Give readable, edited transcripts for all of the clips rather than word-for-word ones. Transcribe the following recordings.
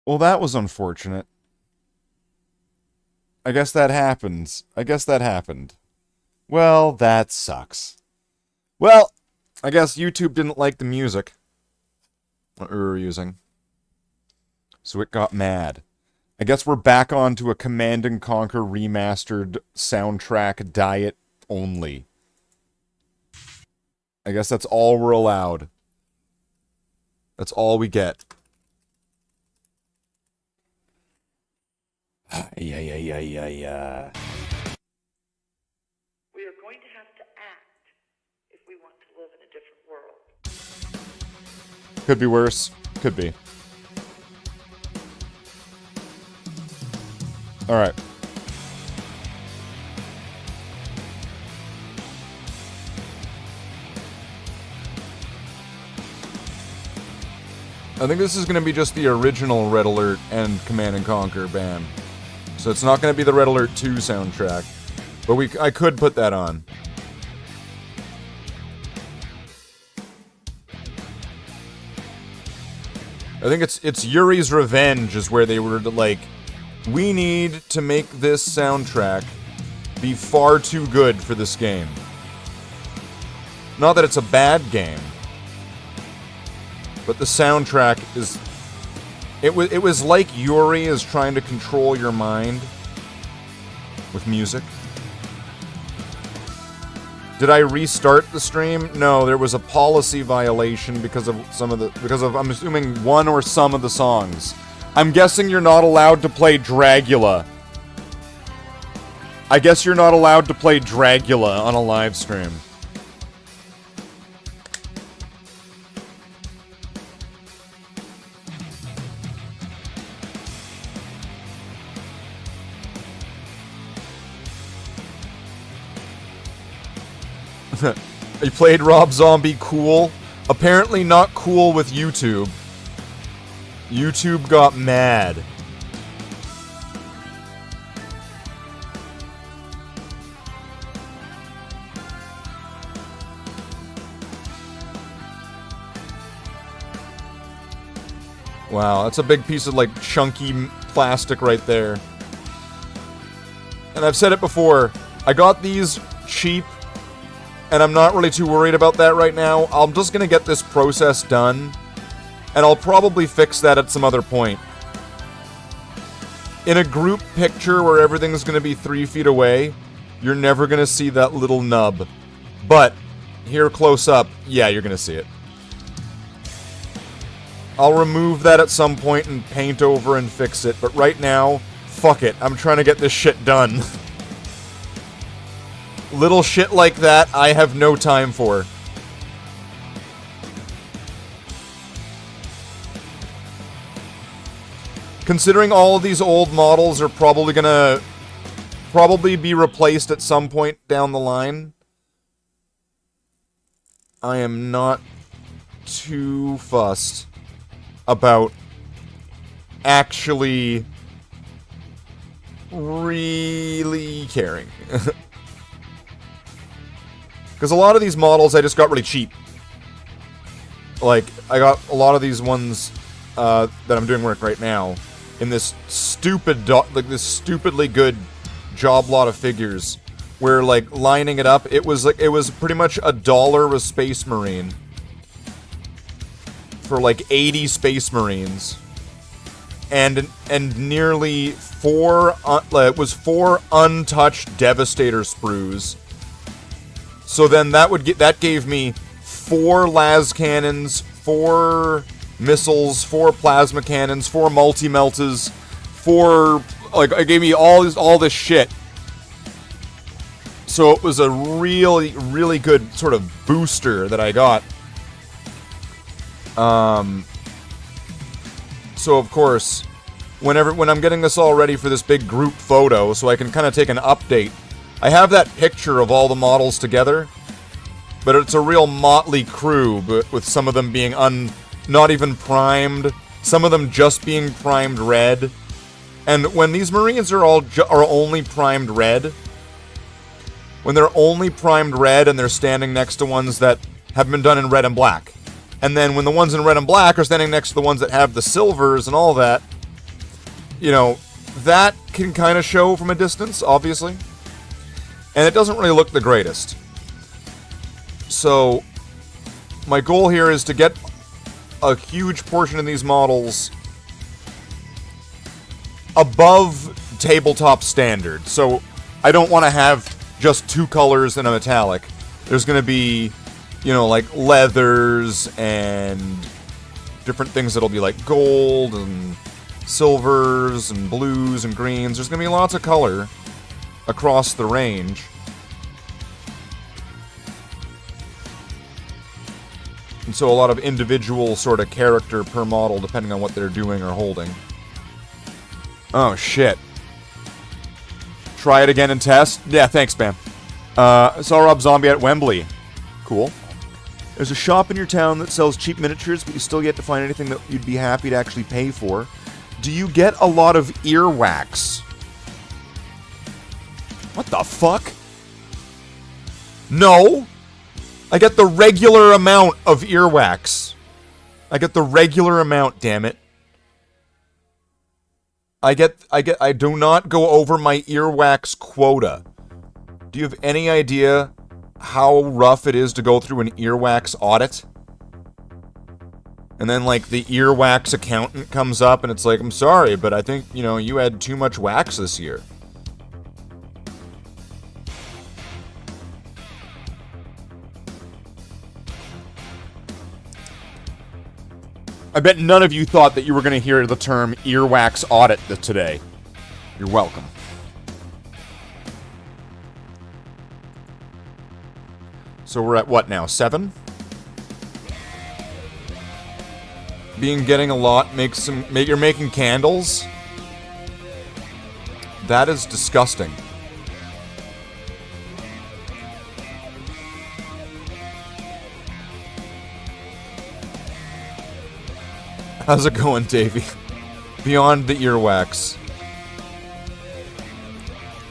Well, that was unfortunate. I guess that happens. I guess that happened. Well, that sucks. Well, I guess YouTube didn't like the music that we were using, so it got mad. I guess we're back on to a Command and Conquer remastered soundtrack diet only. I guess that's all we're allowed. That's all we get. Yeah, yeah, yeah, yeah, yeah. We are going to have to act if we want to live in a different world. Could be worse. Could be. Alright. I think this is going to be just the original Red Alert and Command and Conquer band. So it's not going to be the Red Alert 2 soundtrack. But I could put that on. I think it's Yuri's Revenge is where they were like, we need to make this soundtrack be far too good for this game. Not that it's a bad game, but the soundtrack is... It was like Yuri is trying to control your mind with music. Did I restart the stream? No, there was a policy violation because of I'm assuming one or some of the songs. I'm guessing you're not allowed to play Dragula. I guess you're not allowed to play Dragula on a live stream. You played Rob Zombie, cool. Apparently not cool with YouTube. YouTube got mad. Wow, that's a big piece of, like, chunky plastic right there. And I've said it before, I got these cheap, and I'm not really too worried about that right now. I'm just gonna get this process done, and I'll probably fix that at some other point. In a group picture where everything's gonna be 3 feet away, you're never gonna see that little nub. But, here close up, yeah, you're gonna see it. I'll remove that at some point and paint over and fix it, but right now, fuck it, I'm trying to get this shit done. Little shit like that, I have no time for. Considering all of these old models are probably gonna be replaced at some point down the line, I am not too fussed about actually really caring. Because a lot of these models I just got really cheap. Like, I got a lot of these ones that I'm doing work right now in this this stupidly good job lot of figures where, like, lining it up, it was pretty much $1 a Space Marine for like 80 Space Marines, and nearly it was 4 untouched Devastator sprues. So then that gave me 4 las cannons, 4 missiles, 4 plasma cannons, 4 multi-meltas, 4, like, it gave me all this shit. So it was a really, really good sort of booster that I got. So of course, when I'm getting this all ready for this big group photo, so I can kind of take an update, I have that picture of all the models together, but it's a real motley crew, but with some of them being not even primed, some of them just being primed red. And when these Marines are only primed red, when they're only primed red and they're standing next to ones that have been done in red and black, and then when the ones in red and black are standing next to the ones that have the silvers and all that, you know, that can kind of show from a distance, obviously. And it doesn't really look the greatest. So, my goal here is to get a huge portion of these models above tabletop standard. So, I don't want to have just 2 colors and a metallic. There's going to be, you know, like leathers and different things that'll be like gold and silvers and blues and greens. There's going to be lots of color across the range. And so a lot of individual sort of character per model depending on what they're doing or holding. Oh, shit. Try it again and test? Yeah, thanks, Bam. Saw Rob Zombie at Wembley. Cool. There's a shop in your town that sells cheap miniatures, but you still yet to find anything that you'd be happy to actually pay for. Do you get a lot of earwax? What the fuck? No! I get the regular amount of earwax. I get the regular amount, damn it. I do not go over my earwax quota. Do you have any idea how rough it is to go through an earwax audit? And then, like, the earwax accountant comes up and it's like, I'm sorry, but I think, you know, you had too much wax this year. I bet none of you thought that you were going to hear the term earwax audit today. You're welcome. So we're at what now? 7? Getting a lot you're making candles? That is disgusting. How's it going, Davey? Beyond the earwax.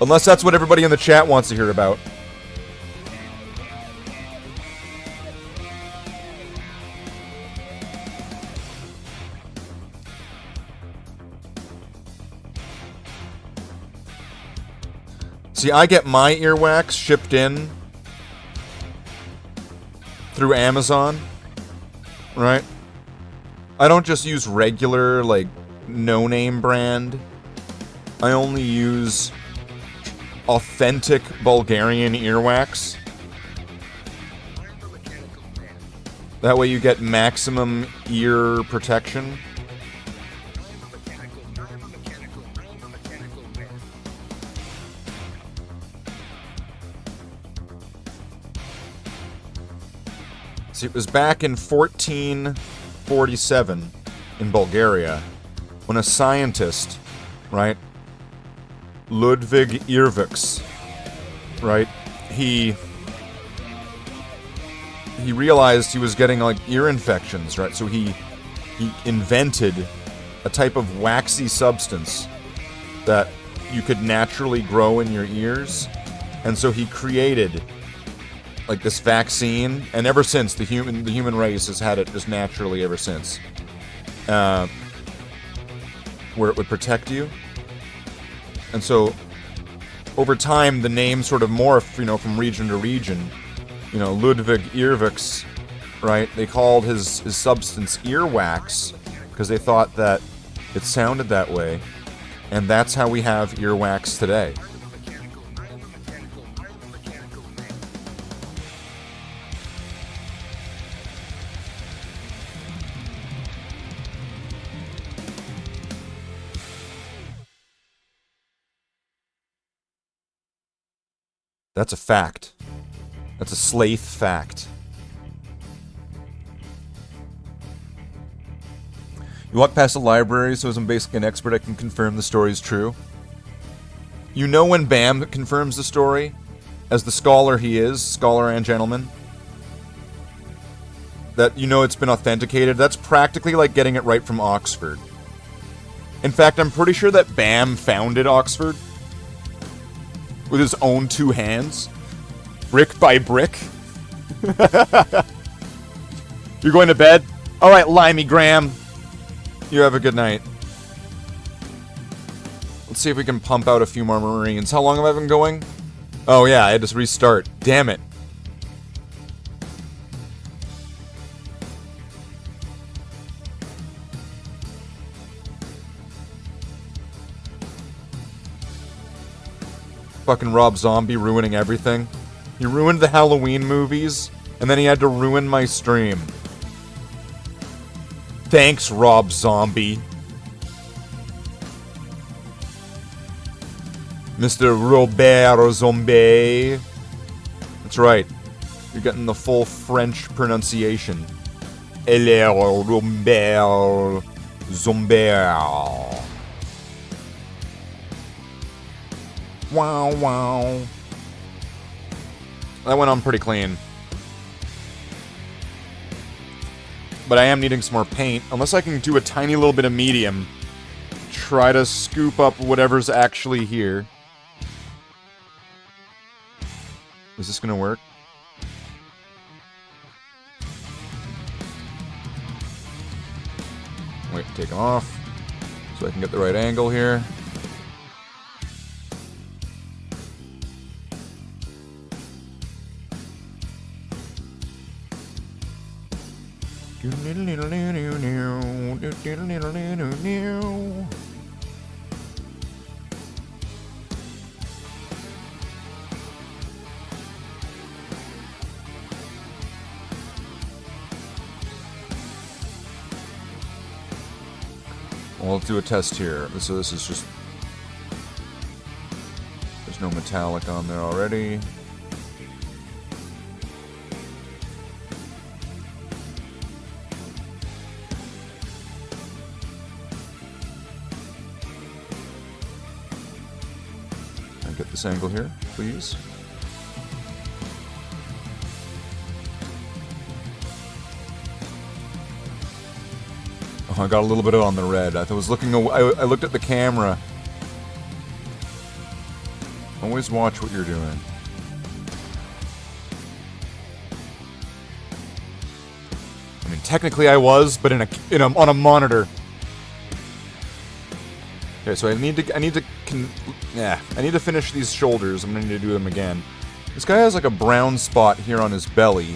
Unless that's what everybody in the chat wants to hear about. See, I get my earwax shipped in through Amazon, right? I don't just use regular, like, no-name brand. I only use authentic Bulgarian earwax. That way you get maximum ear protection. See, it was back in 1447 in Bulgaria when a scientist, right, Ludwig Irviks, right, he realized he was getting, like, ear infections, right, so he invented a type of waxy substance that you could naturally grow in your ears, and so he created, like, this vaccine, and ever since the human race has had it just naturally ever since, where it would protect you. And so over time the name sort of morphed, you know, from region to region. You know, Ludwig Irviks, right, they called his substance earwax because they thought that it sounded that way, and that's how we have earwax today. That's a fact. That's a Slaith fact. You walk past a library, so as I'm basically an expert, I can confirm the story is true. You know when Bam confirms the story, as the scholar he is, scholar and gentleman, that you know it's been authenticated. That's practically like getting it right from Oxford. In fact, I'm pretty sure that Bam founded Oxford with his own 2 hands, brick by brick. You're going to bed? Alright, Limey Graham. You have a good night. Let's see if we can pump out a few more Marines. How long have I been going? Oh yeah, I had to restart. Damn it. Fucking Rob Zombie ruining everything. He ruined the Halloween movies, and then he had to ruin my stream. Thanks, Rob Zombie. Mr. Robert Zombie. That's right. You're getting the full French pronunciation. Hello, Robert Zombie. Wow, wow. That went on pretty clean. But I am needing some more paint. Unless I can do a tiny little bit of medium. Try to scoop up whatever's actually here. Is this gonna work? Wait, take them off. So I can get the right angle here. Well, let's do a test here. So this is just... There's no metallic on there already. Get this angle here, please. Oh, I got a little bit on the red. I was looking. I looked at the camera. Always watch what you're doing. I mean, technically I was, but on a monitor. Okay, so I need to finish these shoulders. I'm gonna need to do them again. This guy has like a brown spot here on his belly,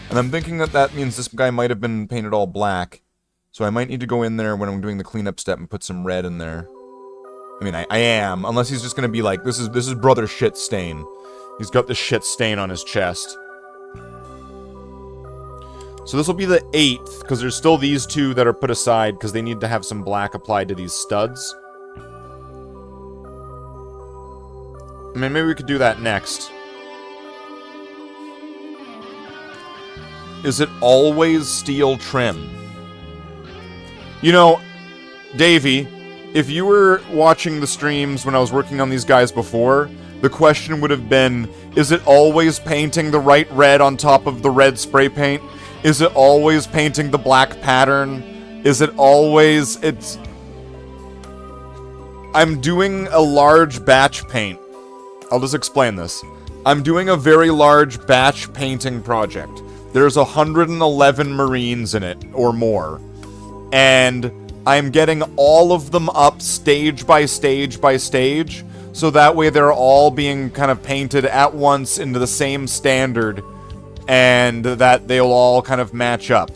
and I'm thinking that means this guy might have been painted all black. So I might need to go in there when I'm doing the cleanup step and put some red in there. I mean, I am, unless he's just gonna be like, this is brother shit stain. He's got the shit stain on his chest. So this will be the 8th, because there's still these two that are put aside because they need to have some black applied to these studs. I mean, maybe we could do that next. Is it always steel trim? You know, Davey, if you were watching the streams when I was working on these guys before, the question would have been, is it always painting the right red on top of the red spray paint? Is it always painting the black pattern? Is it always... I'm doing a large batch paint. I'll just explain this. I'm doing a very large batch painting project. There's 111 Marines in it, or more. And I'm getting all of them up stage by stage by stage, so that way they're all being kind of painted at once into the same standard, and that they'll all kind of match up.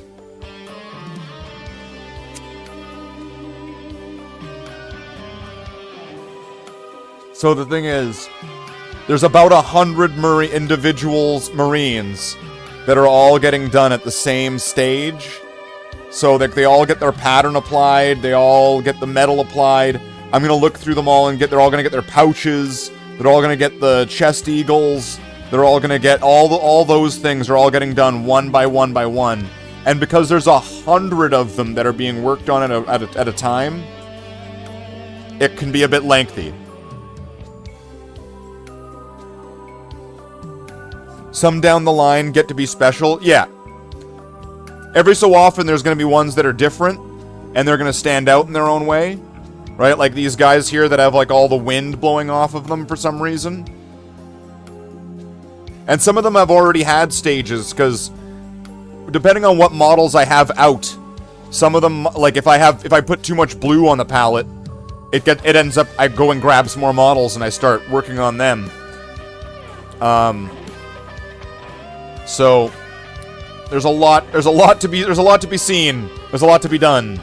So the thing is, there's about 100 individuals Marines that are all getting done at the same stage. So that they all get their pattern applied, they all get the metal applied. I'm gonna look through them all and they're all gonna get their pouches, they're all gonna get the chest eagles, they're all gonna get all those things are all getting done one by one by one. And because there's 100 of them that are being worked on at a time, it can be a bit lengthy. Some down the line get to be special, yeah. Every so often there's going to be ones that are different, and they're going to stand out in their own way, right? Like these guys here that have like all the wind blowing off of them for some reason. And some of them have already had stages, because depending on what models I have out, some of them, like if I put too much blue on the palette, it ends up, I go and grab some more models and I start working on them. So there's a lot to be seen. There's a lot to be done.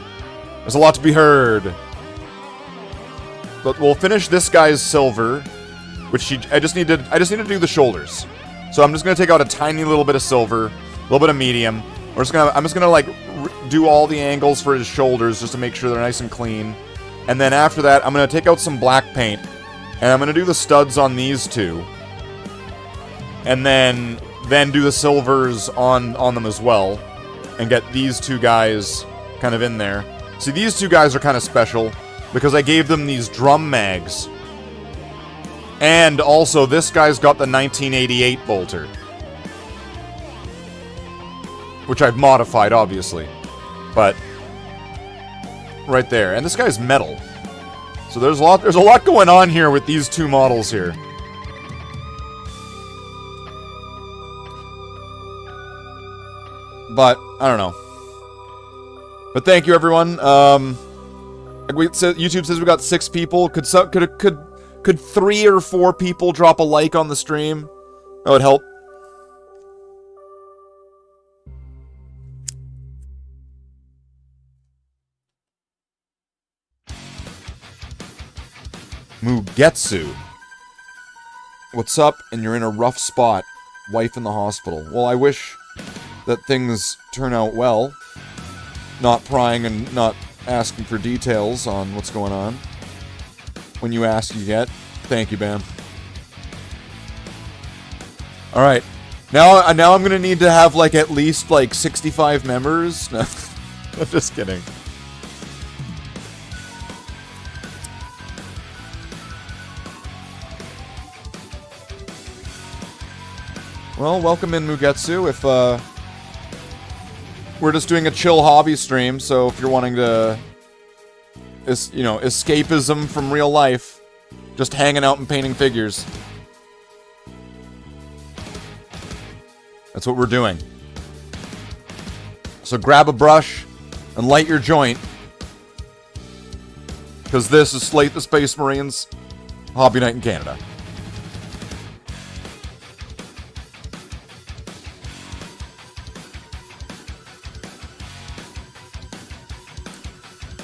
There's a lot to be heard. But we'll finish this guy's silver, which I just need to do the shoulders. So I'm just gonna take out a tiny little bit of silver, a little bit of medium. I'm just gonna like do all the angles for his shoulders just to make sure they're nice and clean. And then after that, I'm gonna take out some black paint, and I'm gonna do the studs on these two, and then do the silvers on them as well, and get these two guys kind of in there. See, these two guys are kind of special because I gave them these drum mags. And also, this guy's got the 1988 bolter, which I've modified, obviously. But right there, and this guy's metal. So there's a lot going on here with these two models here. But I don't know. But thank you, everyone. YouTube says we got 6 people. Could 3 or 4 people drop a like on the stream? That would help. Mugetsu. What's up? And you're in a rough spot. Wife in the hospital. Well, I wish that things turn out well. Not prying and not asking for details on what's going on. When you ask, you get. Thank you, Bam. Alright. Now I'm gonna need to have, like, at least, like, 65 members. No, I'm just kidding. Well, welcome in, Mugetsu. If, we're just doing a chill hobby stream, so if you're wanting to, escapism from real life, just hanging out and painting figures. That's what we're doing. So grab a brush and light your joint, because this is Slate the Space Marines Hobby Night in Canada.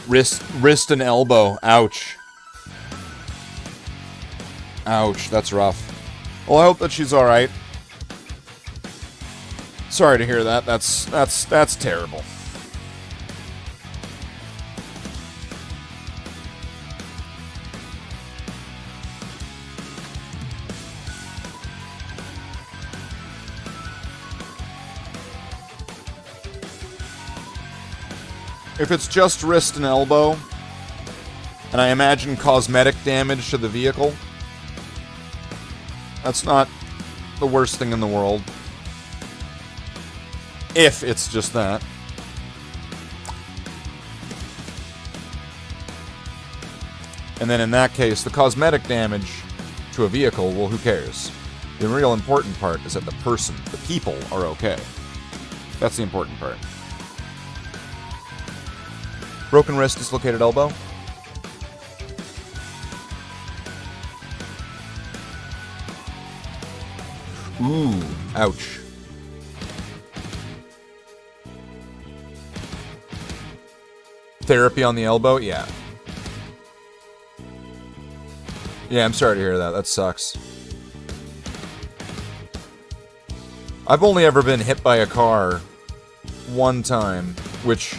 Wrist and elbow. Ouch. Ouch, that's rough. Well, I hope that she's alright. Sorry to hear that. That's terrible. If it's just wrist and elbow, and I imagine cosmetic damage to the vehicle, that's not the worst thing in the world. If it's just that. And then in that case, the cosmetic damage to a vehicle, well, who cares? The real important part is that the people are okay. That's the important part. Broken wrist, dislocated elbow. Ooh, ouch. Therapy on the elbow? Yeah. Yeah, I'm sorry to hear that. That sucks. I've only ever been hit by a car one time, which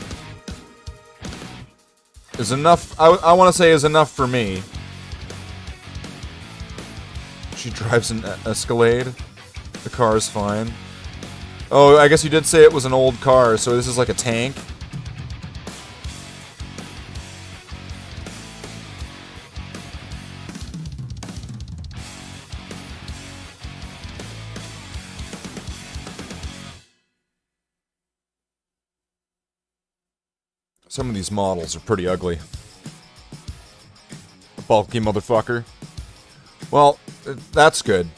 is enough. I want to say is enough for me. She drives an Escalade. The car is fine. Oh, I guess you did say it was an old car, so this is like a tank. Some of these models are pretty ugly. A bulky motherfucker. Well, that's good.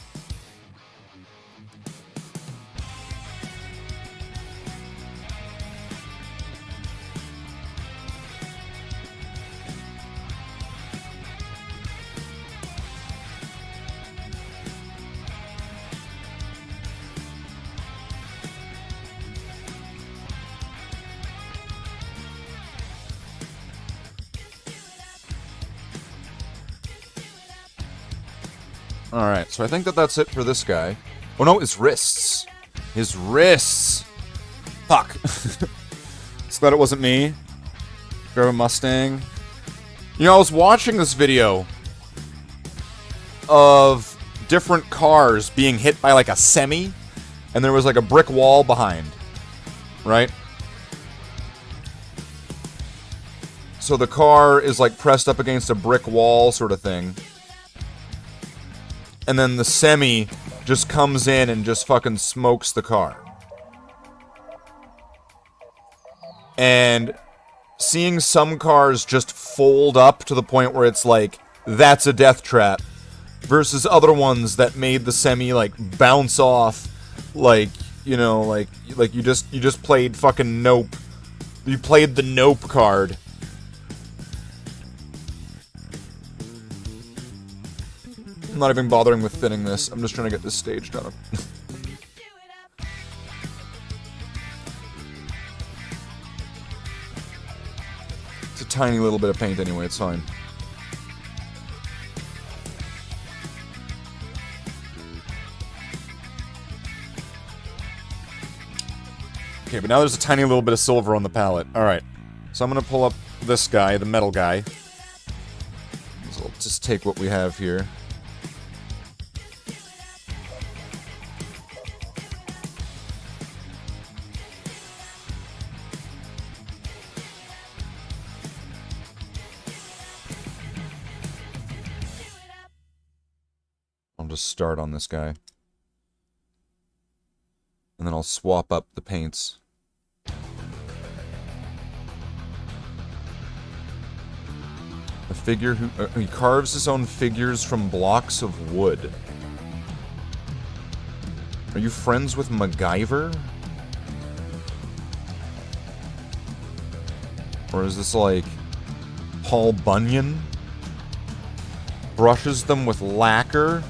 Alright, so I think that that's it for this guy. Oh no, his wrists. His wrists! Fuck. Just glad it wasn't me. Grab a Mustang. You know, I was watching this video of different cars being hit by like a semi, and there was like a brick wall behind. Right? So the car is like pressed up against a brick wall sort of thing. And then the semi just comes in and just fucking smokes the car. And seeing some cars just fold up to the point where it's like, that's a death trap, versus other ones that made the semi like bounce off, like, you know, like you just played fucking Nope. You played the Nope card. I'm not even bothering with thinning this. I'm just trying to get this stage done. It's a tiny little bit of paint anyway, it's fine. Okay, but now there's a tiny little bit of silver on the palette. Alright. So I'm gonna pull up this guy, the metal guy. So I'll just take what we have here. I'll just start on this guy. And then I'll swap up the paints. A figure who... he carves his own figures from blocks of wood. Are you friends with MacGyver? Or is this like... Paul Bunyan? Brushes them with lacquer?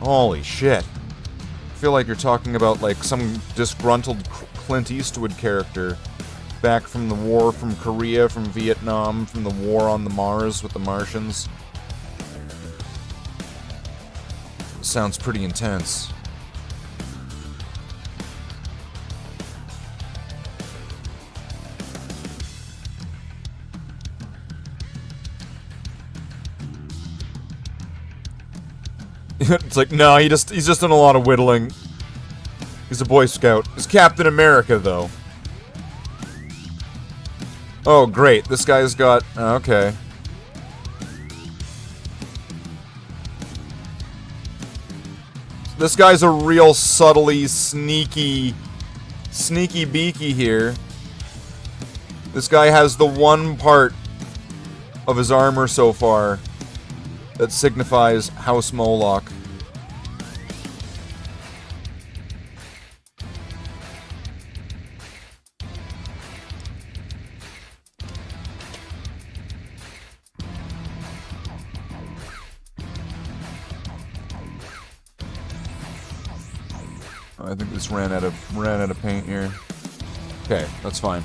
Holy shit. I feel like you're talking about, like, some disgruntled Clint Eastwood character back from the war from Korea, from Vietnam, from the war on the Mars with the Martians. Sounds pretty intense. It's like, no, he's just done a lot of whittling. He's a Boy Scout. He's Captain America, though. Oh, great. This guy's got... okay. This guy's a real subtly sneaky beaky here. This guy has the one part of his armor so far that signifies House Moloch. I think this ran out of paint here. Okay, that's fine.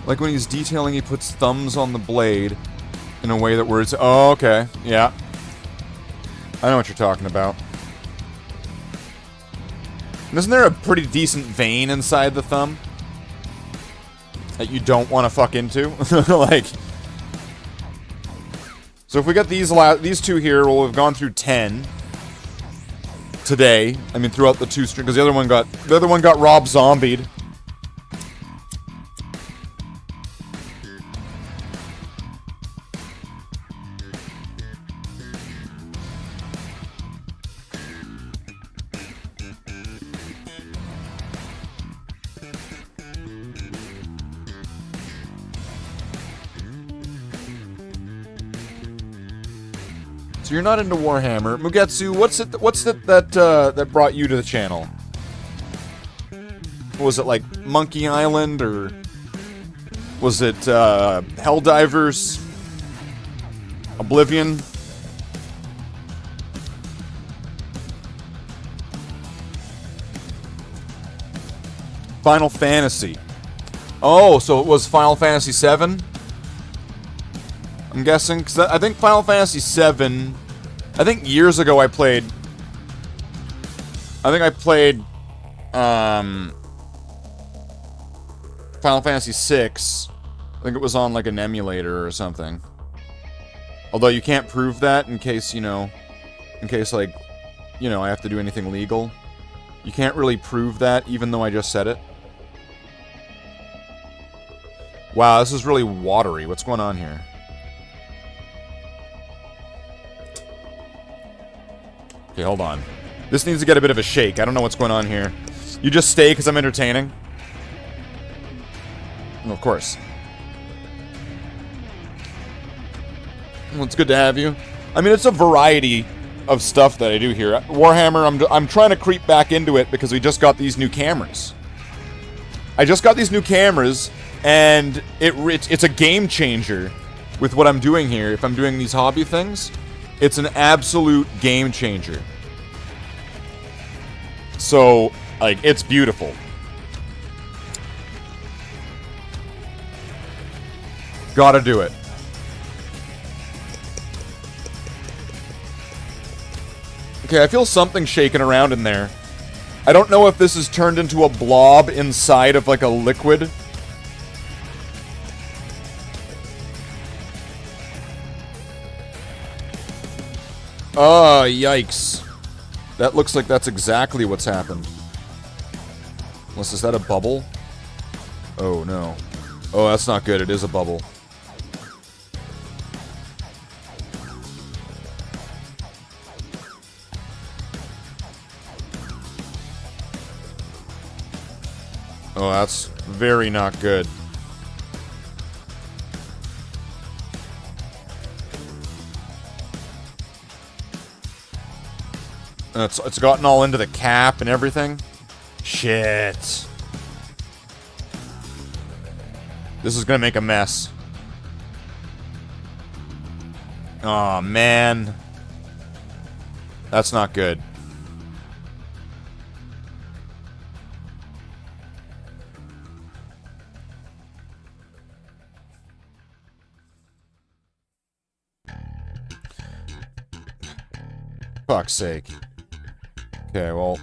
Like when he's detailing, he puts thumbs on the blade in a way that where it's... oh, okay. Yeah. I know what you're talking about. And isn't there a pretty decent vein inside the thumb? That you don't want to fuck into? Like... so if we got these two here, we'll have gone through 10 today. I mean, throughout the two streams, because the other one got Rob Zombied. So you're not into Warhammer. Mugetsu, what's it that brought you to the channel? Was it like Monkey Island, or was it Helldivers? Oblivion? Final Fantasy. Oh, so it was Final Fantasy VII? I'm guessing, because I think Final Fantasy VII I think years ago I played Final Fantasy VI. I think it was on like an emulator or something. Although you can't prove that in case, like, I have to do anything legal. You can't really prove that even though I just said it. Wow, this is really watery. What's going on here? Okay, hold on. This needs to get a bit of a shake. I don't know what's going on here. You just stay because I'm entertaining? Well, of course. Well, it's good to have you. I mean, it's a variety of stuff that I do here. Warhammer, I'm trying to creep back into it because we just got these new cameras. I just got these new cameras, and it's a game changer with what I'm doing here. If I'm doing these hobby things, it's an absolute game changer. So, like, it's beautiful. Gotta do it. Okay, I feel something shaking around in there. I don't know if this is turned into a blob inside of, like, a liquid. Oh, yikes. That looks like that's exactly what's happened. Unless, is that a bubble? Oh, no. Oh, that's not good. It is a bubble. Oh, that's very not good. It's gotten all into the cap and everything. Shit. This is gonna make a mess. Aw, man. That's not good. Fuck's sake. Okay, well,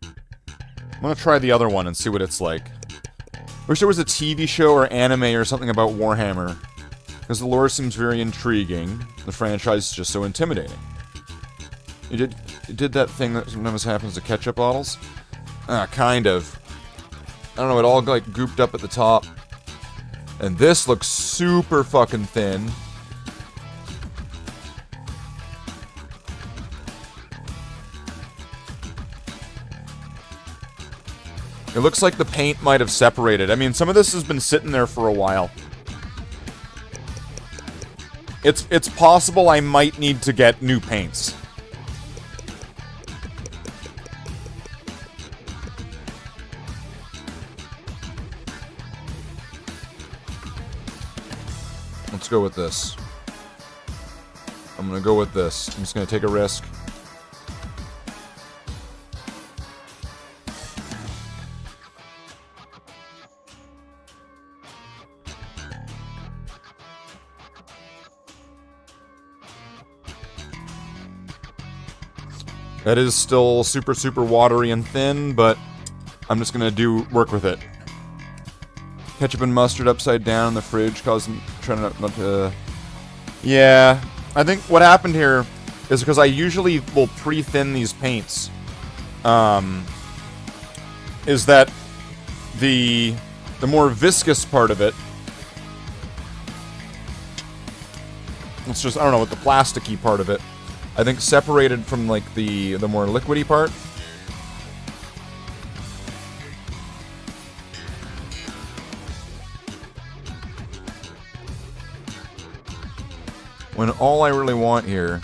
I'm gonna try the other one and see what it's like. Wish there was a TV show or anime or something about Warhammer, because the lore seems very intriguing. The franchise is just so intimidating. It did that thing that sometimes happens to ketchup bottles? Kind of. I don't know, it all like gooped up at the top. And this looks super fucking thin. It looks like the paint might have separated. I mean, some of this has been sitting there for a while. It's possible I might need to get new paints. Let's go with this. I'm gonna go with this. I'm just gonna take a risk. That is still super, super watery and thin, but I'm just gonna work with it. Ketchup and mustard upside down in the fridge, trying not to... Yeah, I think what happened here is because I usually will pre-thin these paints. Is that the more viscous part of it... It's just, I don't know, what the plasticky part of it. I think separated from, like, the more liquidy part. When all I really want here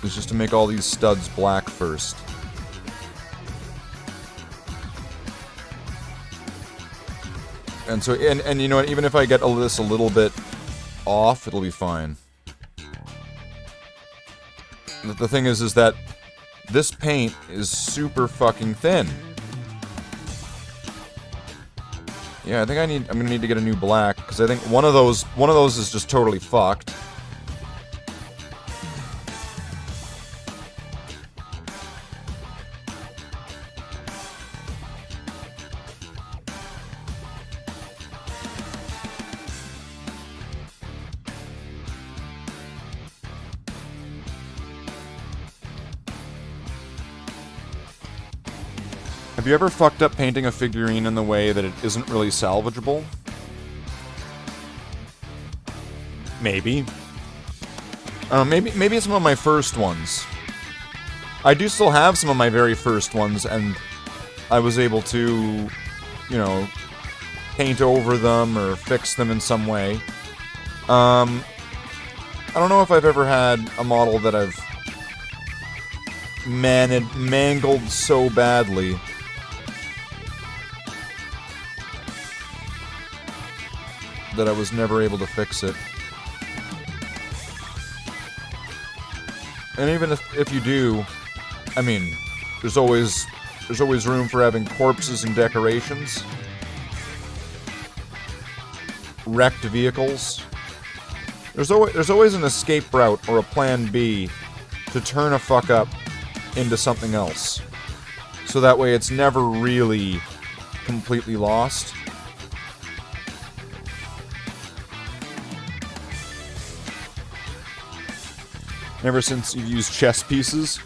is just to make all these studs black first. And so, and you know what, even if I get this a little bit off, it'll be fine. The thing is that this paint is super fucking thin. Yeah, I think I'm gonna need to get a new black, because I think one of those is just totally fucked. Have you ever fucked up painting a figurine in the way that it isn't really salvageable? Maybe. Maybe some of my first ones. I do still have some of my very first ones, and I was able to, you know, paint over them or fix them in some way. I don't know if I've ever had a model that I've mangled so badly that I was never able to fix it. And even if you do, I mean, there's always room for having corpses and decorations. Wrecked vehicles. There's always an escape route or a plan B to turn a fuck up into something else. So that way it's never really completely lost. Ever since you've used chess pieces.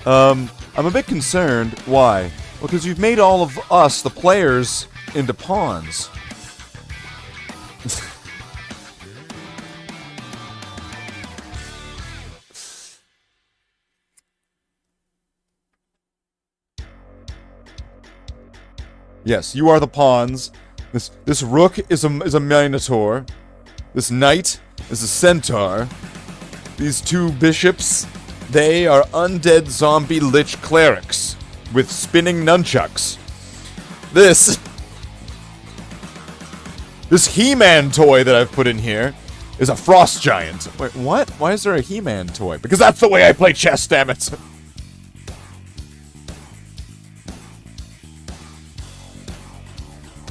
I'm a bit concerned. Why? Well, because you've made all of us, the players, into pawns. Yes, you are the pawns. This rook is a minotaur. This knight is a centaur. These two bishops, they are undead zombie lich clerics with spinning nunchucks. This He-Man toy that I've put in here is a frost giant. Wait, what? Why is there a He-Man toy? Because that's the way I play chess, damn it.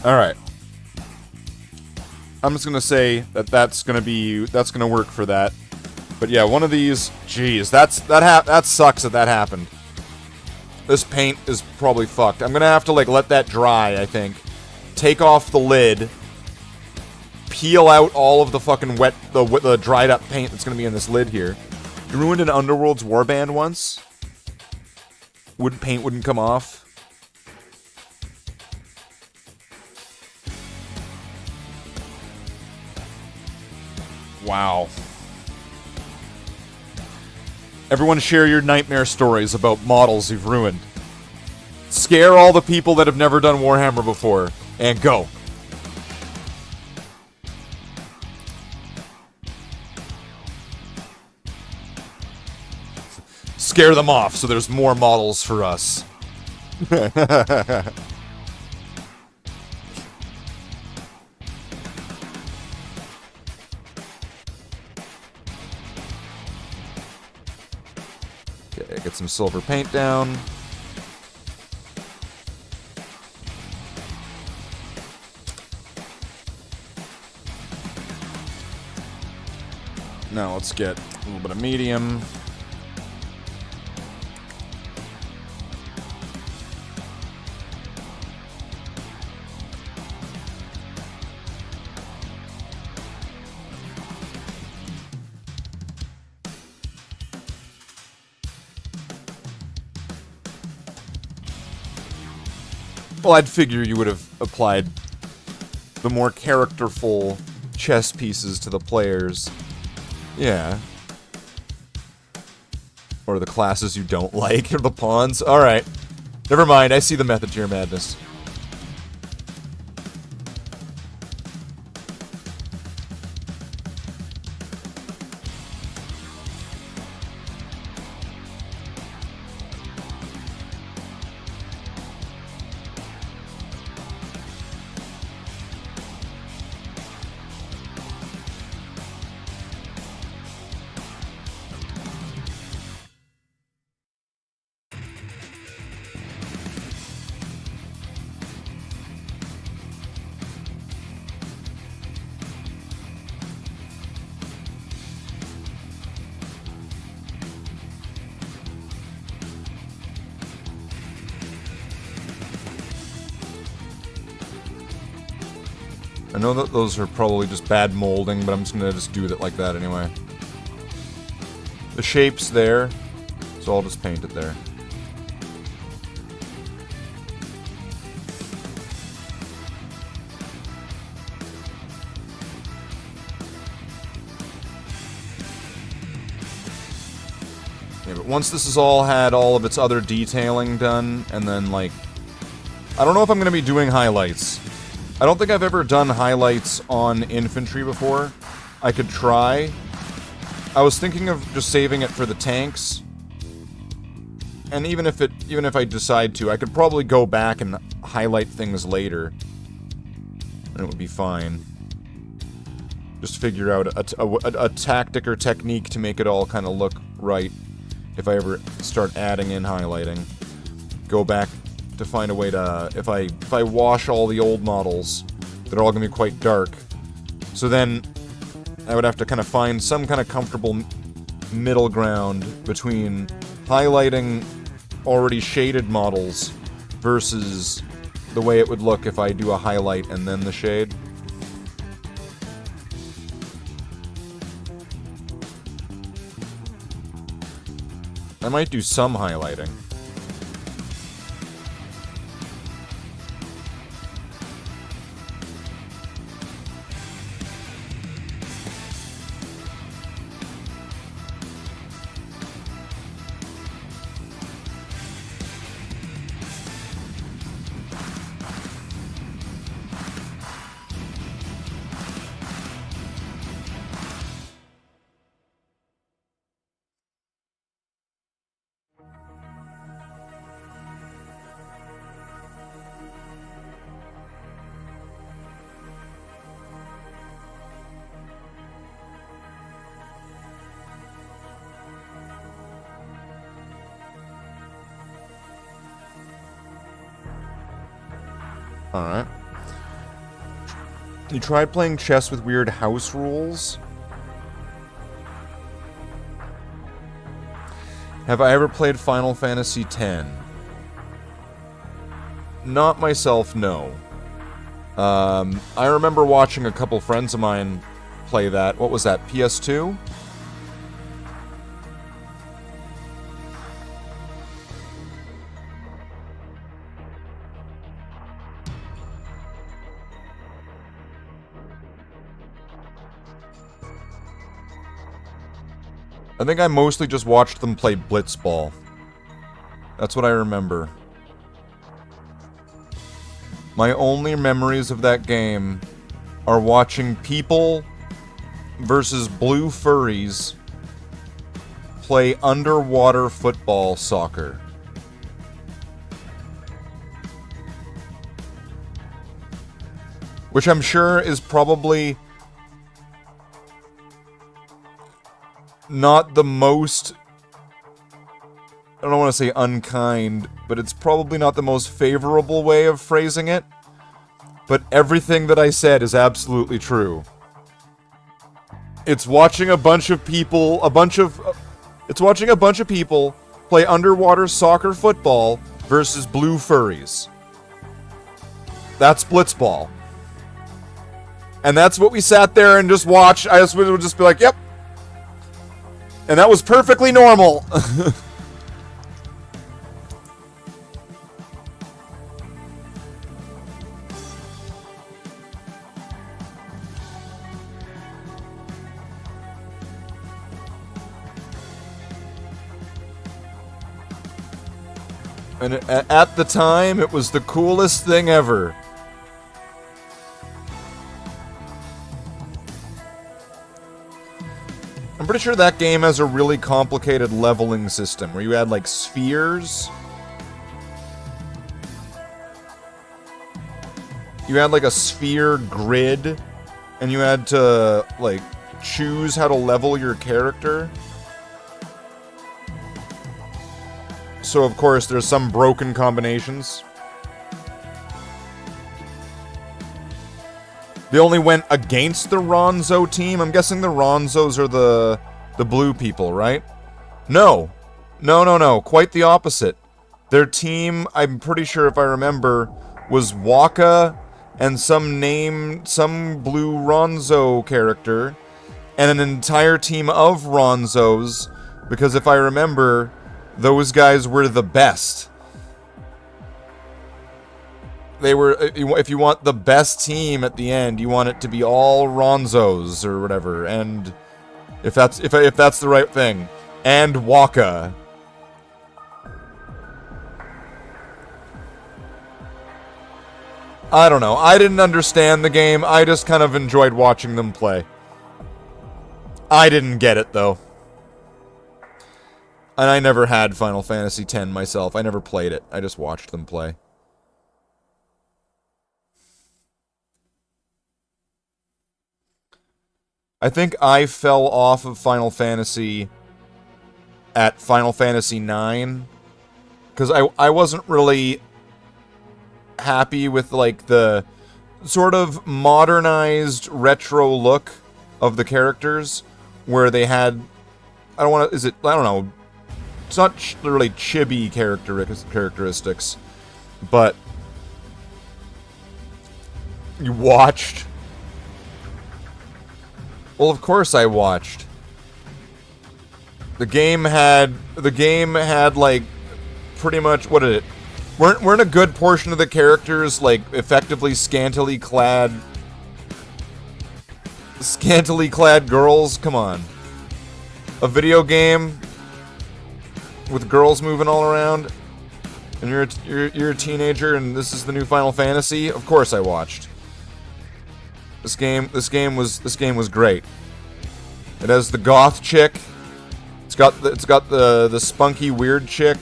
Alright. I'm just gonna say that's gonna work for that. But yeah, one of these, jeez, that sucks that happened. This paint is probably fucked. I'm gonna have to like let that dry, I think. Take off the lid. Peel out all of the fucking the dried up paint that's gonna be in this lid here. You ruined an Underworld's warband once. Paint wouldn't come off. Wow. Everyone share your nightmare stories about models you've ruined. Scare all the people that have never done Warhammer before. And go. Scare them off so there's more models for us. Okay, get some silver paint down. Now let's get a little bit of medium. Well, I'd figure you would have applied the more characterful chess pieces to the players. Yeah. Or the classes you don't like, or the pawns. Alright. Never mind, I see the method to your madness. I know that those are probably just bad molding, but I'm just gonna do it like that anyway. The shape's there, so I'll just paint it there. Yeah, but once this has all had all of its other detailing done, and then, like... I don't know if I'm going to be doing highlights. I don't think I've ever done highlights on infantry before. I could try. I was thinking of just saving it for the tanks. And even if I decide to, I could probably go back and highlight things later. And it would be fine. Just figure out a tactic or technique to make it all kind of look right. If I ever start adding in highlighting. Go back to find a way to... If I wash all the old models, they're all going to be quite dark. So then, I would have to kind of find some kind of comfortable middle ground between highlighting already shaded models versus the way it would look if I do a highlight and then the shade. I might do some highlighting. Alright. You tried playing chess with weird house rules? Have I ever played Final Fantasy X? Not myself, no. I remember watching a couple friends of mine play that. What was that, PS2? I think I mostly just watched them play Blitzball. That's what I remember. My only memories of that game are watching people versus blue furries play underwater football soccer. Which I'm sure is probably not the most, I don't want to say unkind, but it's probably not the most favorable way of phrasing it. But everything that I said is absolutely true. It's watching a bunch of people, it's watching a bunch of people play underwater soccer football versus blue furries. That's Blitzball. And that's what we sat there and just watched. I just would just be like, yep. And that was perfectly normal. And at the time, it was the coolest thing ever. I'm pretty sure that game has a really complicated leveling system where you add like spheres. You had like a sphere grid, and you had to like choose how to level your character. So of course there's some broken combinations. They only went against the Ronzo team. I'm guessing the Ronzos are the blue people, right? No. No. Quite the opposite. Their team, I'm pretty sure if I remember, was Waka and some blue Ronzo character, and an entire team of Ronzos, because if I remember, those guys were the best. They were, if you want the best team at the end, you want it to be all Ronzos or whatever, and if that's the right thing, and Waka. I don't know. I didn't understand the game. I just kind of enjoyed watching them play. I didn't get it, though. And I never had Final Fantasy X myself. I never played it. I just watched them play. I think I fell off of Final Fantasy at Final Fantasy IX. Because I wasn't really happy with, like, the sort of modernized retro look of the characters. Where they had... I don't know. It's not really chibi characteristics. But... You watched... Well, of course I watched. The game had, like, pretty much, what did it? Weren't a good portion of the characters, like, effectively scantily clad girls? Come on. A video game with girls moving all around, and you're a teenager, and this is the new Final Fantasy? Of course I watched. This game was great. It has the goth chick. It's got the spunky weird chick,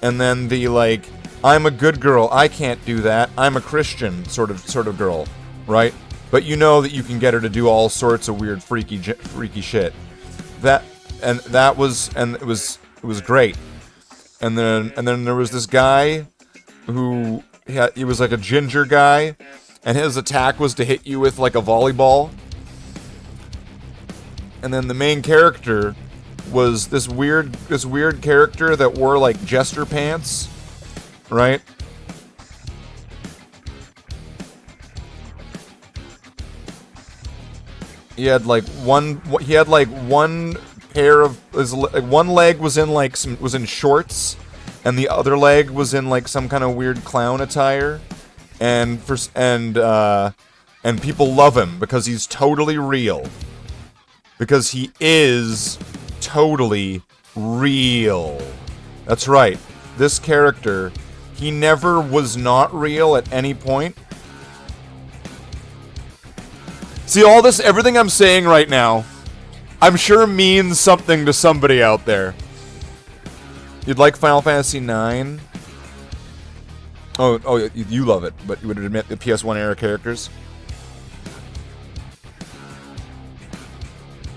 and then the, like, I'm a good girl, I can't do that, I'm a Christian sort of girl, right? But you know that you can get her to do all sorts of weird freaky shit. It was great. And then there was this guy who he was like a ginger guy. And his attack was to hit you with, like, a volleyball. And then the main character was this weird character that wore, like, jester pants. Right? He had like one pair of one leg was in shorts, and the other leg was in, like, some kind of weird clown attire. And people love him because he's totally real. Because he is totally real. That's right. This character, he never was not real at any point. See, everything I'm saying right now, I'm sure means something to somebody out there. You'd like Final Fantasy IX? Oh, you love it, but you would admit the PS1 era characters?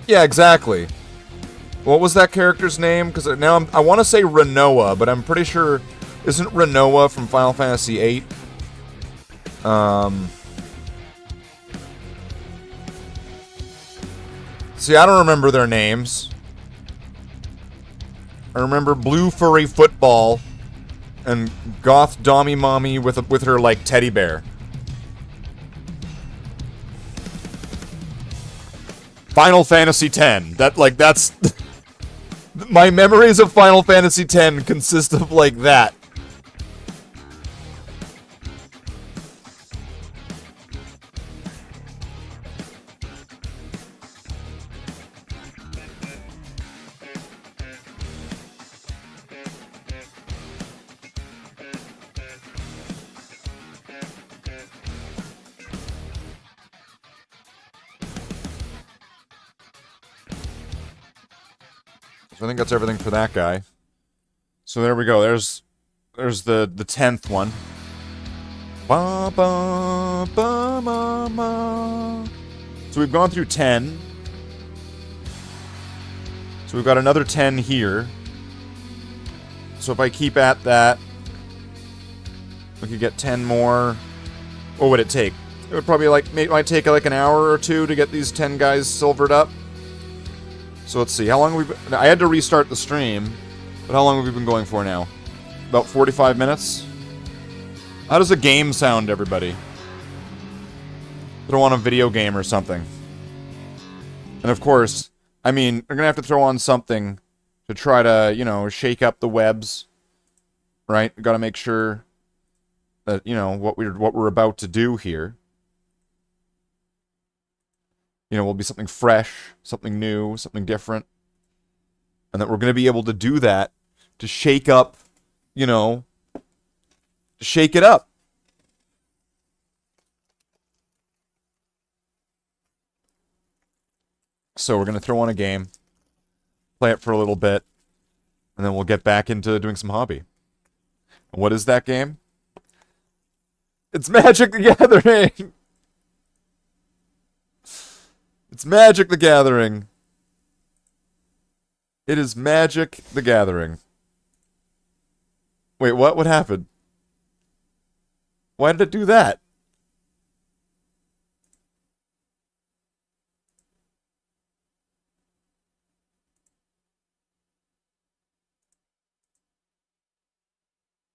Yeah, exactly. What was that character's name? Because now I want to say Renoa, but I'm pretty sure... Isn't Renoa from Final Fantasy VIII? See, I don't remember their names. I remember Blue Furry Football and Goth Dommy Mommy with her, like, teddy bear. Final Fantasy X. That's... My memories of Final Fantasy X consist of, like, that. I think that's everything for that guy. So there we go. There's the 10th one. Ba, ba, ba, ba, ba. So we've gone through 10. So we've got another 10 here. So if I keep at that, we could get 10 more. What would it take? It would probably might take like an hour or two to get these 10 guys silvered up. So let's see, how long have we been... I had to restart the stream, but how long have we been going for now? About 45 minutes? How does a game sound, everybody? Throw on a video game or something. And of course, I mean, we're gonna have to throw on something to try to, you know, shake up the webs. Right? We gotta make sure that, you know, what we're about to do here, you know, will be something fresh, something new, something different. And that we're going to be able to do that to shake up, you know, to shake it up. So we're going to throw on a game, play it for a little bit, and then we'll get back into doing some hobby. And what is that game? It's Magic the Gathering! It's Magic the Gathering. It is Magic the Gathering. Wait, what? What happened? Why did it do that?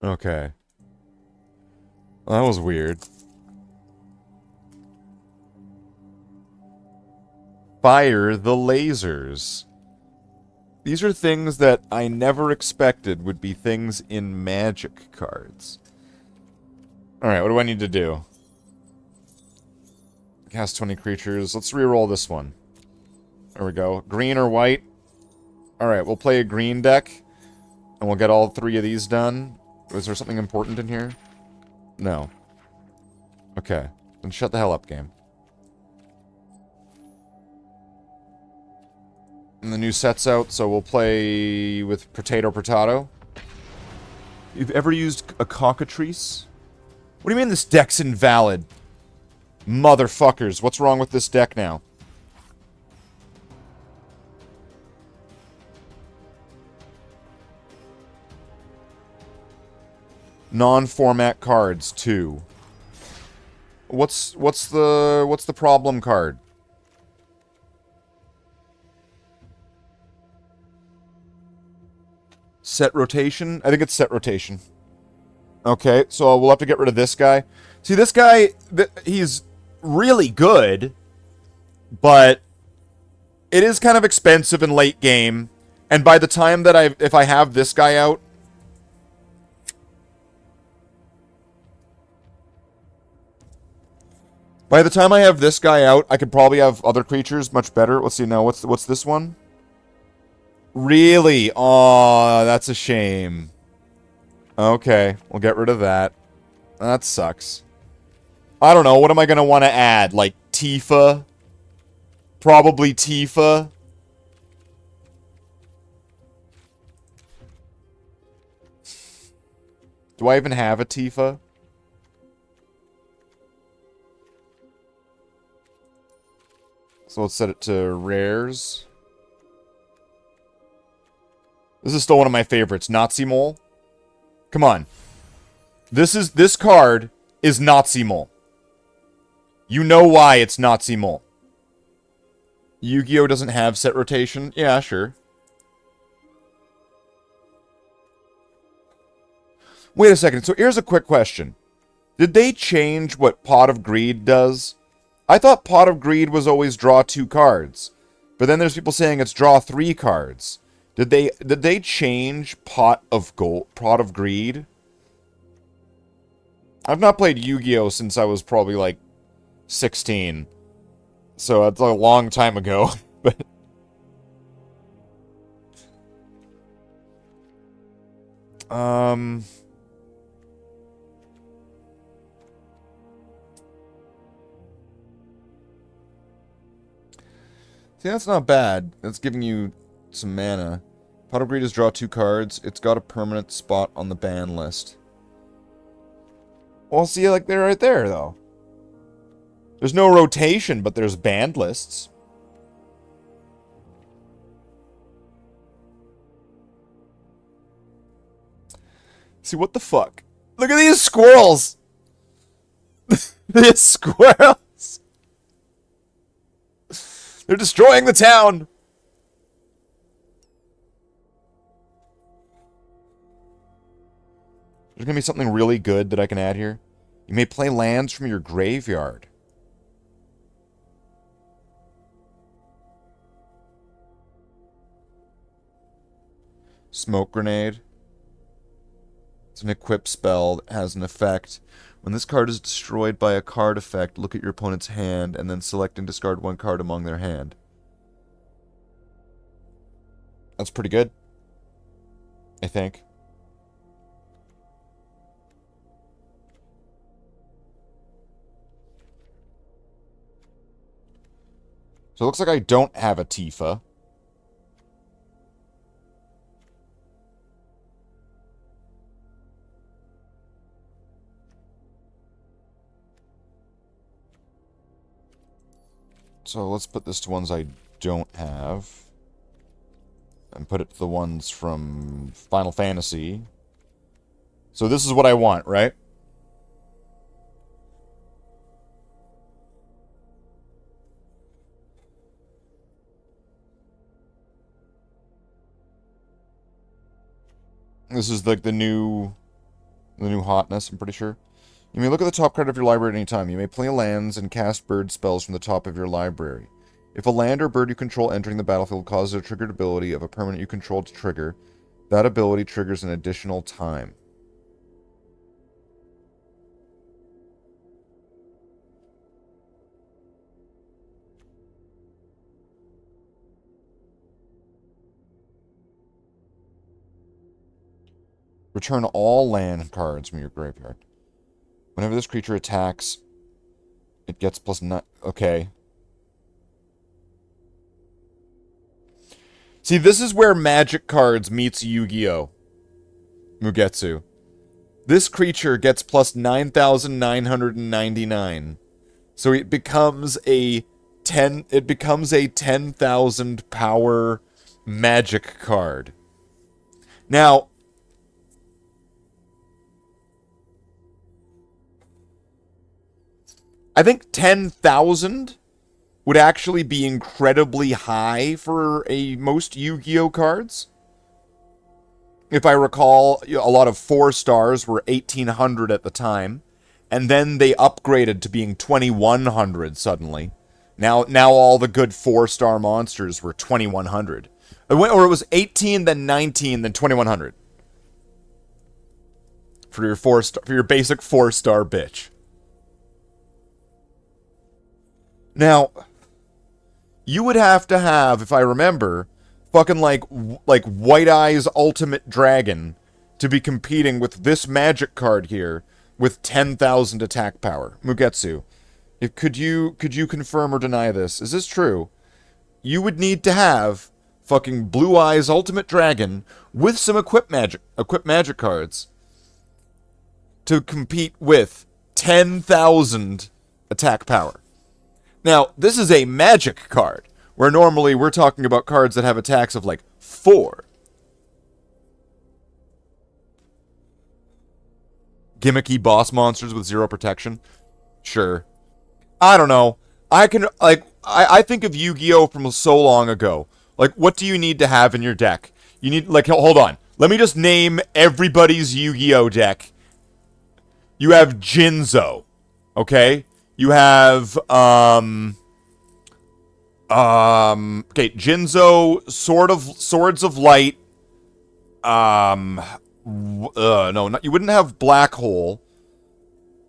Okay. Well, that was weird. Fire the lasers. These are things that I never expected would be things in Magic cards. Alright, what do I need to do? Cast 20 creatures. Let's reroll this one. There we go. Green or white? Alright, we'll play a green deck. And we'll get all 3 of these done. Was there something important in here? No. Okay. Then shut the hell up, game. And the new set's out, so we'll play with Potato. You've ever used a cockatrice? What do you mean this deck's invalid? Motherfuckers, what's wrong with this deck now? Non-format cards, 2. What's the problem card? Set rotation? I think it's set rotation. Okay, so we'll have to get rid of this guy. See, this guy, he's really good, but it is kind of expensive in late game. And by the time that if I have this guy out, by the time I have this guy out, I could probably have other creatures much better. Let's see now. What's this one? Really? Aw, that's a shame. Okay, we'll get rid of that. That sucks. I don't know. What am I going to want to add? Like Tifa? Probably Tifa. Do I even have a Tifa? So let's set it to rares. This is still one of my favorites. Nazi Mole. Come on. This card is Nazi Mole. You know why it's Nazi Mole. Yu-Gi-Oh! Doesn't have set rotation? Yeah, sure. Wait a second. So here's a quick question. Did they change what Pot of Greed does? I thought Pot of Greed was always draw 2 cards. But then there's people saying it's draw 3 cards. Did they change Pot of Greed? I've not played Yu-Gi-Oh! Since I was probably like 16. So that's a long time ago. But see, that's not bad. That's giving you some mana. Pot of Greed is draw 2 cards. It's got a permanent spot on the ban list. Well, see, like, they're right there, though. There's no rotation, but there's banned lists. See, what the fuck? Look at these squirrels! These squirrels! They're destroying the town! There's gonna be something really good that I can add here. You may play lands from your graveyard. Smoke Grenade. It's an equip spell that has an effect. When this card is destroyed by a card effect, look at your opponent's hand and then select and discard 1 card among their hand. That's pretty good, I think. So it looks like I don't have a Tifa. So let's put this to ones I don't have. And put it to the ones from Final Fantasy. So this is what I want, right? This is like the new hotness, I'm pretty sure. You may look at the top card of your library at any time. You may play lands and cast bird spells from the top of your library. If a land or bird you control entering the battlefield causes a triggered ability of a permanent you control to trigger, that ability triggers an additional time. Return all land cards from your graveyard. Whenever this creature attacks, it gets plus 9. Okay. See, this is where Magic cards meets Yu-Gi-Oh! Mugetsu. This creature gets plus 9,999. So it becomes a 10,000 power Magic card. Now, I think 10,000 would actually be incredibly high for most Yu-Gi-Oh cards. If I recall, a lot of 4 stars were 1,800 at the time, and then they upgraded to being 2,100 suddenly. Now all the good 4-star monsters were 2,100. Or it was 18, then 19, then 2,100. For your basic 4-star bitch. Now, you would have to have, if I remember, fucking like White Eye's Ultimate Dragon to be competing with this Magic card here with 10,000 attack power. Mugetsu, could you confirm or deny this? Is this true? You would need to have fucking Blue Eye's Ultimate Dragon with some equip magic cards to compete with 10,000 attack power. Now, this is a Magic card, where normally we're talking about cards that have attacks of like 4. Gimmicky boss monsters with 0 protection? Sure. I don't know. I think of Yu-Gi-Oh! From so long ago. Like, what do you need to have in your deck? You need, like, hold on. Let me just name everybody's Yu-Gi-Oh! Deck. You have Jinzo. Okay? You have, okay, Jinzo, Swords of Light, no, you wouldn't have Black Hole,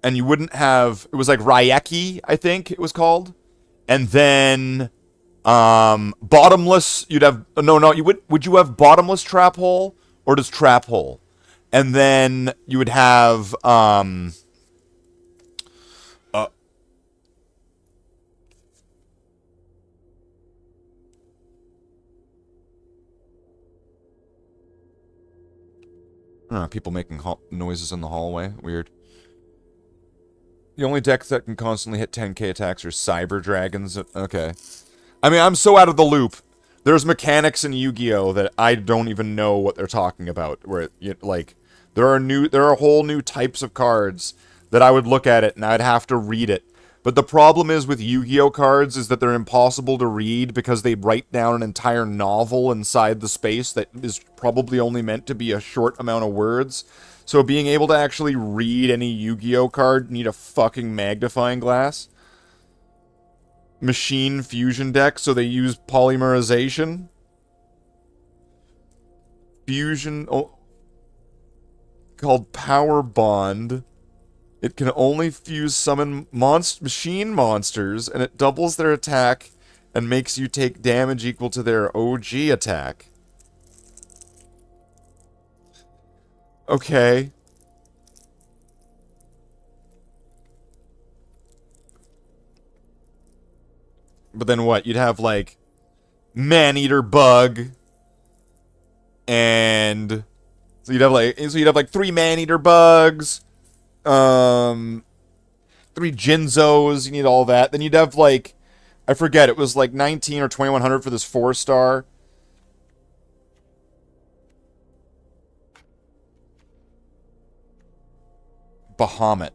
and you wouldn't have, it was like Raiki, I think it was called, and then, Bottomless, you'd have, would you have Bottomless Trap Hole, or just Trap Hole? And then you would have, people making noises in the hallway. Weird. The only decks that can constantly hit 10k attacks are Cyber Dragons. Okay. I mean, I'm so out of the loop. There's mechanics in Yu-Gi-Oh! That I don't even know what they're talking about. Where, like, there are whole new types of cards that I would look at it and I'd have to read it. But the problem is with Yu-Gi-Oh! Cards is that they're impossible to read because they write down an entire novel inside the space that is probably only meant to be a short amount of words. So being able to actually read any Yu-Gi-Oh! Card, you need a fucking magnifying glass. Machine fusion deck, so they use polymerization. Fusion, called Power Bond. It can only fuse summon machine monsters, and it doubles their attack and makes you take damage equal to their OG attack. Okay. But then what? You'd have, like, Man-Eater Bug. And... So you'd have, like, 3 Man-Eater Bugs. 3 Jinzos. You need all that. Then you'd have, like... I forget, it was, like, 19 or 2100 for this 4-star. Bahamut.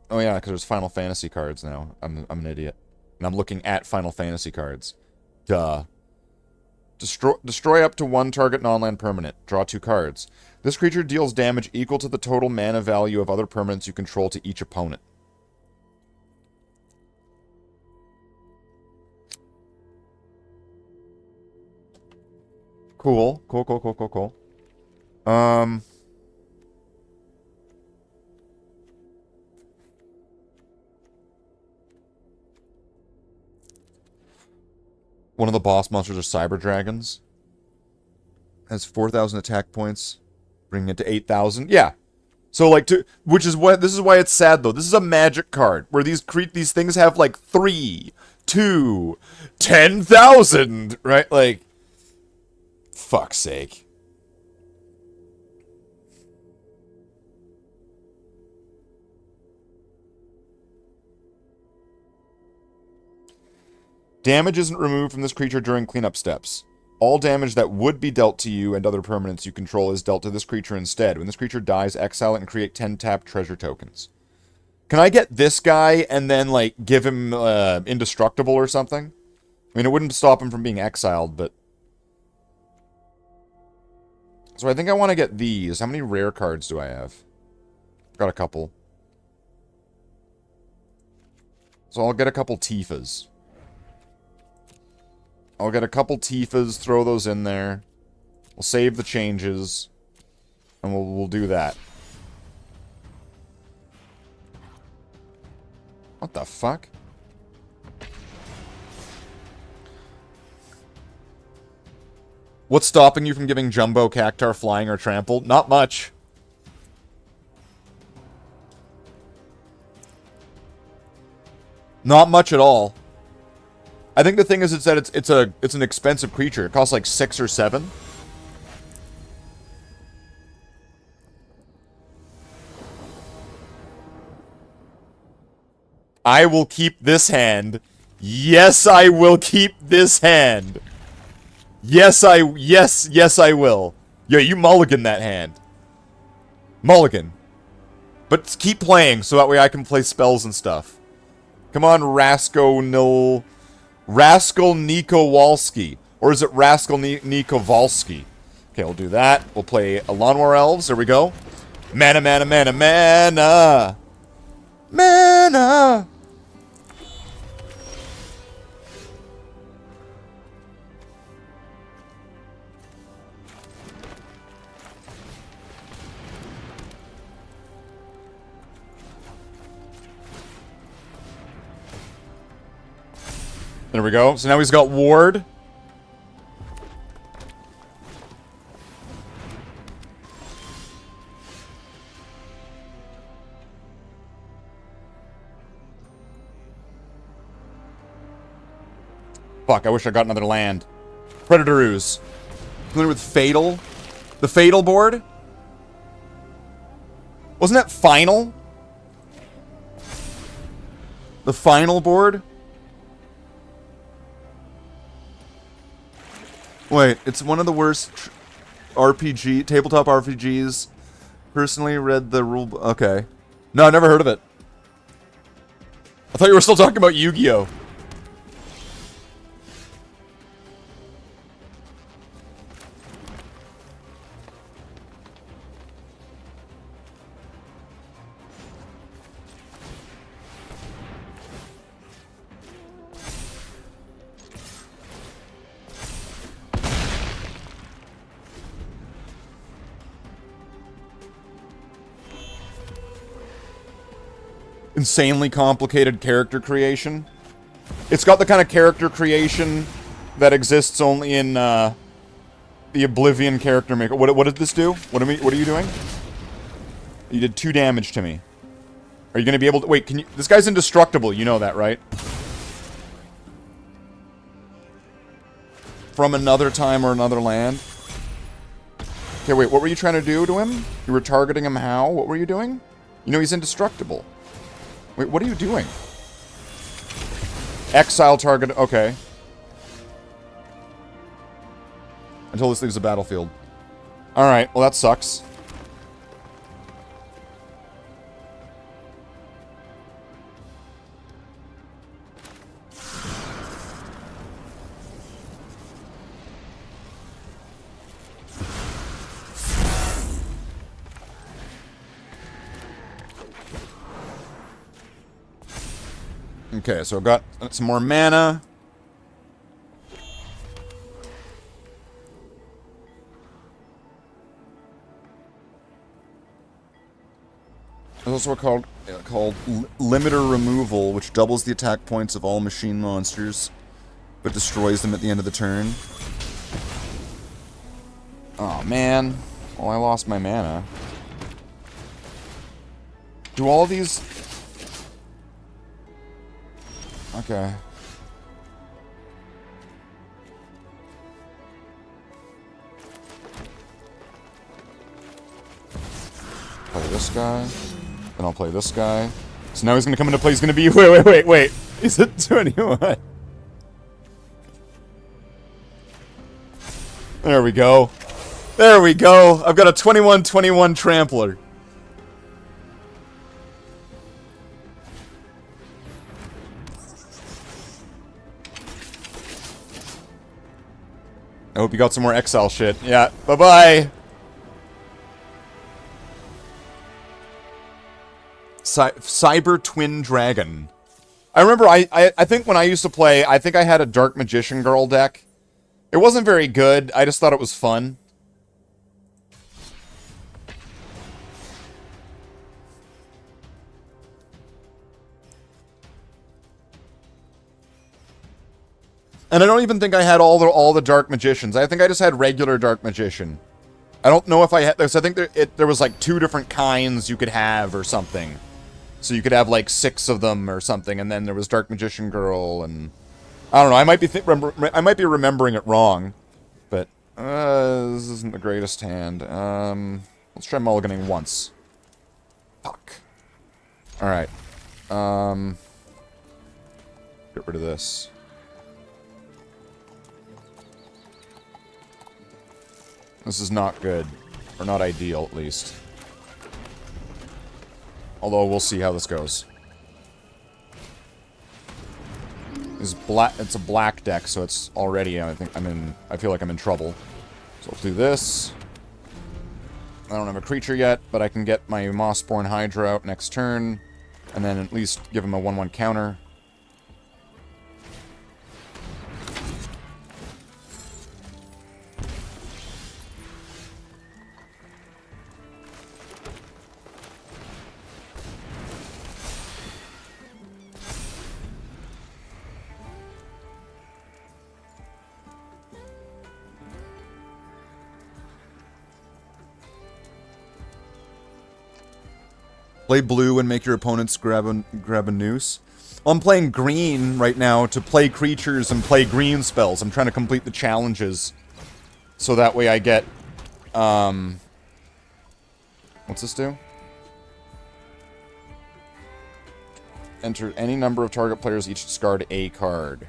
Oh yeah, because there's Final Fantasy cards now. I'm an idiot. And I'm looking at Final Fantasy cards. Duh. Destroy up to 1 target non-land permanent. Draw 2 cards. This creature deals damage equal to the total mana value of other permanents you control to each opponent. Cool. Cool. One of the boss monsters are Cyber Dragons. Has 4,000 attack points, bringing it to 8,000. Yeah. So, like, this is why it's sad, though. This is a magic card, where these things have, like, 3, 2, 10,000, right? Like, fuck's sake. Damage isn't removed from this creature during cleanup steps. All damage that would be dealt to you and other permanents you control is dealt to this creature instead. When this creature dies, exile it and create 10 tap treasure tokens. Can I get this guy and then, like, give him indestructible or something? I mean, it wouldn't stop him from being exiled, but... So I think I want to get these. How many rare cards do I have? Got a couple. So I'll get a couple Tifas. I'll get a couple Tifas, throw those in there. We'll save the changes. And we'll do that. What the fuck? What's stopping you from giving Jumbo Cactar flying or trample? Not much. Not much at all. I think the thing is that it's an expensive creature. It costs like 6 or 7. I will keep this hand. Yes, I will keep this hand. Yes, I will. Yeah, you mulligan that hand. Mulligan. But keep playing so that way I can play spells and stuff. Come on, Rascal Nikowalski. Or is it Rascal Nikovalski? Okay, we'll do that. We'll play a Lawnmower Elves. There we go. Mana. There we go. So now he's got Ward. Fuck, I wish I got another land. Predator Ooze. Familiar with Fatal? The Fatal board? Wasn't that Final? The Final board? Wait, it's one of the worst tabletop RPGs. Personally read the rule... Okay. No, I've never heard of it. I thought you were still talking about Yu-Gi-Oh! Insanely complicated character creation. It's got the kind of character creation that exists only in the Oblivion character maker. What did this do? What are you doing? You did 2 damage to me. Are you going to be able to... Wait, can you... This guy's indestructible, you know that, right? from another time or another land. Okay, wait, what were you trying to do to him? You were targeting him how? What were you doing? You know he's indestructible. Wait, what are you doing? Exile target, okay. Until this leaves the battlefield. Alright, well that sucks. Okay, so I've got some more mana. There's also called limiter removal, which doubles the attack points of all machine monsters, but destroys them at the end of the turn. Oh man, well I lost my mana. Do all of these? Okay. Play this guy. Then I'll play this guy. So now he's gonna come into play. He's gonna be. Wait. He's at 21. There we go. There we go. I've got a 21/21 trampler. I hope you got some more Exile shit. Yeah, bye-bye! Cyber Twin Dragon. I remember, I think when I used to play, I think I had a Dark Magician Girl deck. It wasn't very good, I just thought it was fun. And I don't even think I had all the Dark Magicians. I think I just had regular Dark Magician. I don't know if I had this. I think there was like 2 different kinds you could have or something. So you could have like 6 of them or something, and then there was Dark Magician Girl, and I don't know. I might be remembering it wrong, but this isn't the greatest hand. Let's try mulliganing once. Fuck. All right. Get rid of this. This is not good. Or not ideal, at least. Although, we'll see how this goes. It's a black deck, so it's already, I feel like I'm in trouble. So I'll do this. I don't have a creature yet, but I can get my Mossborn Hydra out next turn. And then at least give him a 1/1 counter. Play blue and make your opponents grab a noose. I'm playing green right now to play creatures and play green spells. I'm trying to complete the challenges. So that way I get... What's this do? Enter any number of target players, each discard a card.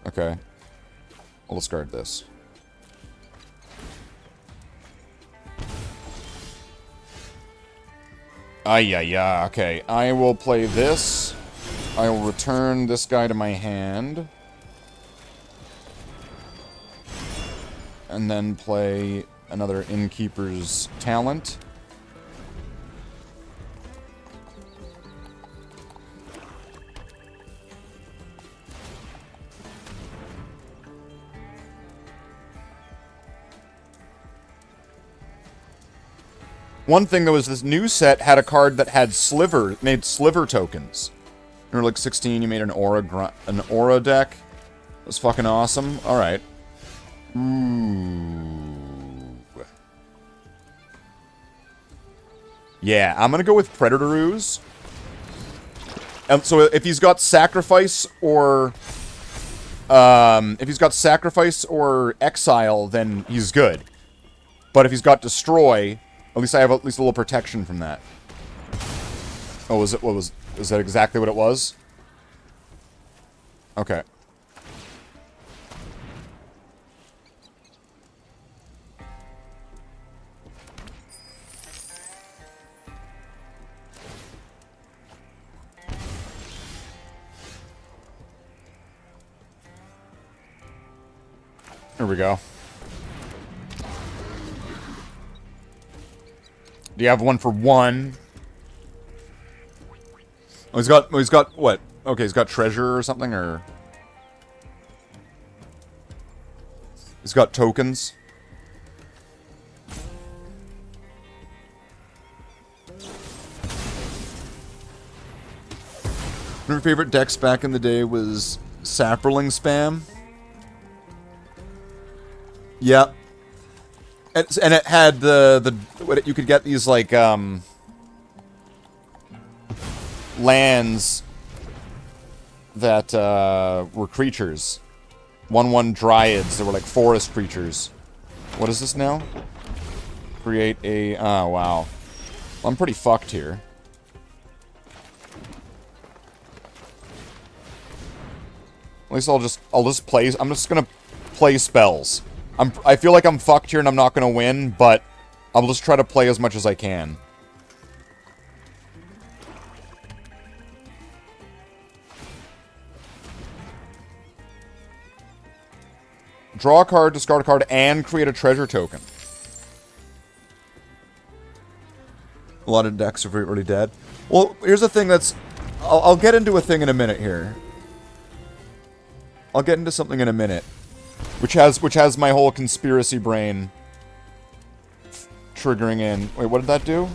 Okay. I'll discard this. Yeah. Okay, I will play this. I will return this guy to my hand. And then play another Innkeeper's Talent. One thing that was this new set had a card that had made sliver tokens. You're like 16, you made an aura deck. It was fucking awesome. Alright. Ooh. Yeah, I'm gonna go with Predator Ooze. And so if he's got Sacrifice or If he's got Sacrifice or Exile, then he's good. But if he's got Destroy, at least I have at least a little protection from that. Oh, is that exactly what it was? Okay. There we go. Do you have one for one? Oh, he's got what? Okay, he's got treasure or something, or he's got tokens. One of your favorite decks back in the day was Saproling Spam. Yep. And it had you could get these like lands that were creatures. 1/1 dryads that were like forest creatures. What is this now? Create a oh wow. Well, I'm pretty fucked here. At least I'll just play. I'm just gonna play spells. I feel like I'm fucked here and I'm not gonna win, but I'll just try to play as much as I can. Draw a card, discard a card, and create a treasure token. A lot of decks are already dead. Well, here's the thing that's... I'll get into a thing in a minute here. I'll get into something in a minute. Which has my whole conspiracy brain triggering in. Wait, what did that do?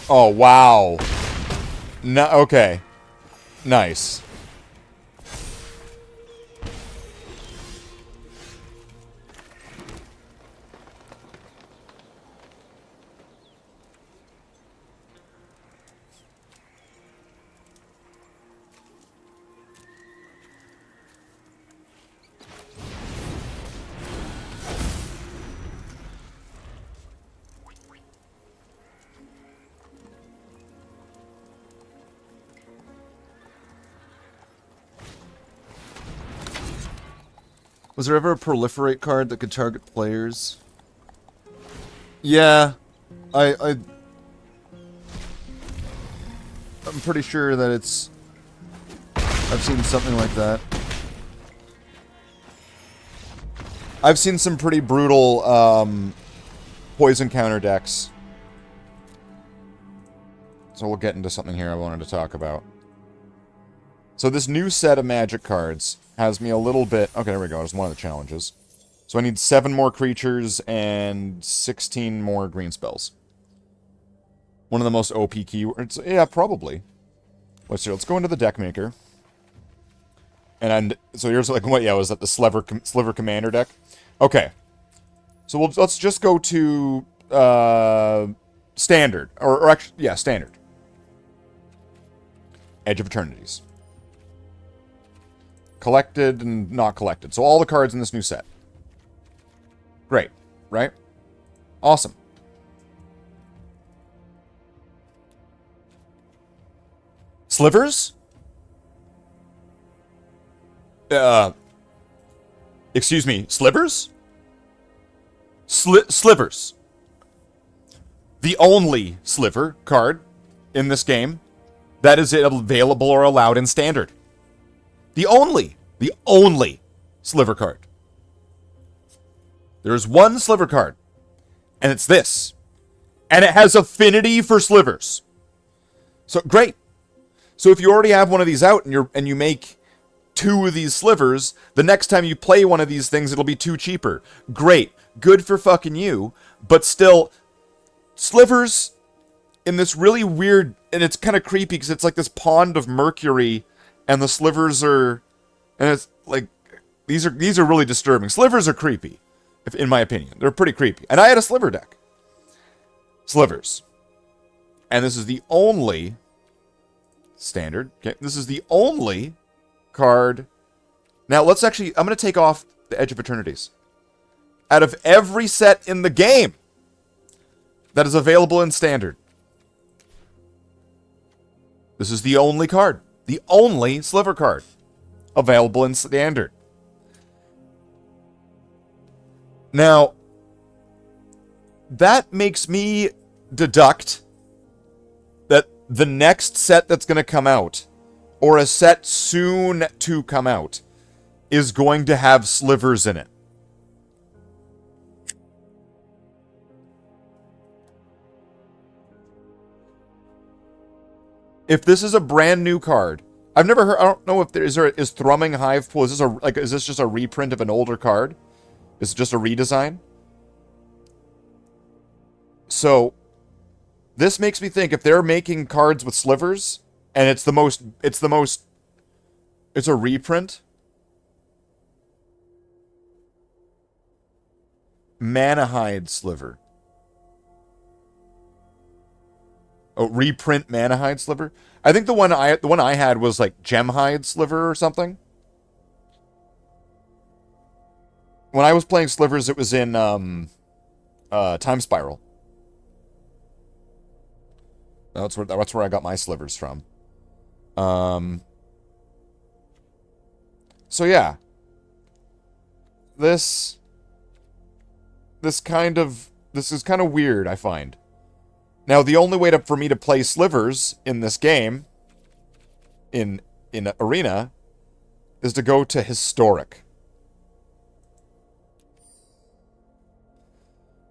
Oh, wow. No, okay. Nice. Was there ever a proliferate card that could target players? Yeah. I'm pretty sure that it's... I've seen something like that. I've seen some pretty brutal, poison counter decks. So we'll get into something here I wanted to talk about. So this new set of magic cards has me a little bit... Okay, there we go. There's one of the challenges. So I need 7 more creatures and 16 more green spells. One of the most OP keywords. Yeah, probably. Let's see. Let's go into the deck maker. And so here's like what? Yeah, was that the Sliver Commander deck? Okay. So let's just go to standard, or actually, yeah, standard. Edge of Eternities. Collected and not collected. So all the cards in this new set. Great, right? Awesome. Slivers? Excuse me, slivers? Slivers. The only sliver card in this game that is available or allowed in standard. The only sliver card. There's one sliver card, and it's this. And it has affinity for slivers. So, great. So if you already have one of these out and you make 2 of these slivers, the next time you play one of these things, it'll be 2 cheaper. Great. Good for fucking you. But still, slivers in this really weird, and it's kind of creepy because it's like this pond of mercury, and the slivers are, and it's like, these are really disturbing. Slivers are creepy, in my opinion. They're pretty creepy. And I had a sliver deck. Slivers. And this is the only standard. Okay, this is the only card Now, let's actually... I'm going to take off the Edge of Eternities. Out of every set in the game that is available in Standard, this is the only card. The only Sliver card available in Standard. Now, that makes me deduct that the next set that's going to come out, or a set soon to come out, is going to have slivers in it. If this is a brand new card, I've never heard. I don't know if is Thrumming Hive Pool. Is this just a reprint of an older card? Is it just a redesign? So, this makes me think if they're making cards with slivers, and it's a reprint. Manahide Sliver. Oh, reprint Manahide Sliver? I think the one I had was like Gemhide Sliver or something. When I was playing slivers, it was in Time Spiral. That's where I got my slivers from. So yeah. This is kind of weird, I find. Now, the only way for me to play slivers in this game, in Arena, is to go to Historic.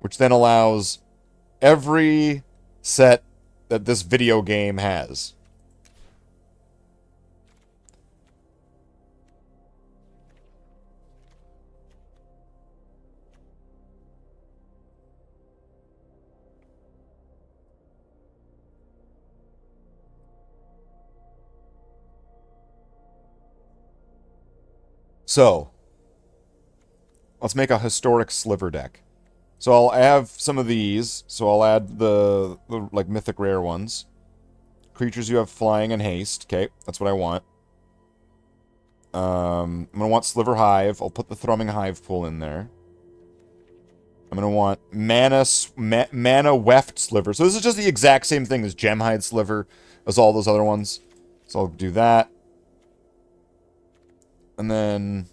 Which then allows every set that this video game has. So, let's make a Historic Sliver deck. So I'll have some of these. So I'll add the like mythic rare ones. Creatures you have flying and haste. Okay, that's what I want. I'm gonna want Sliver Hive. I'll put the Thrumming Hive Pool in there. I'm gonna want Mana Weft Sliver. So this is just the exact same thing as Gemhide Sliver as all those other ones. So I'll do that. And then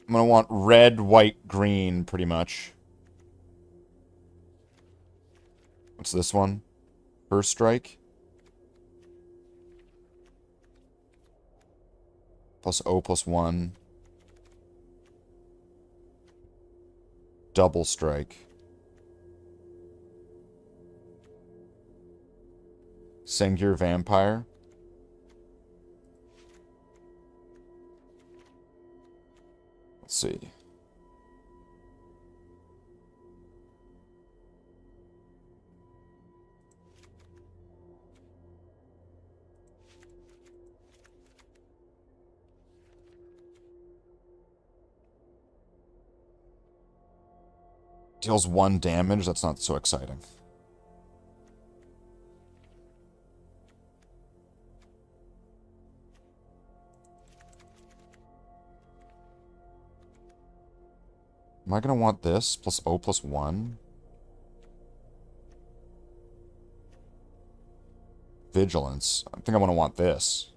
I'm going to want red, white, green, pretty much. What's this one? First Strike. Plus O plus 1. Double Strike. Sengir Vampire. Let's see. Deals 1 damage. That's not so exciting. Am I going to want this? Plus O plus 1? Vigilance. I think I want to want this.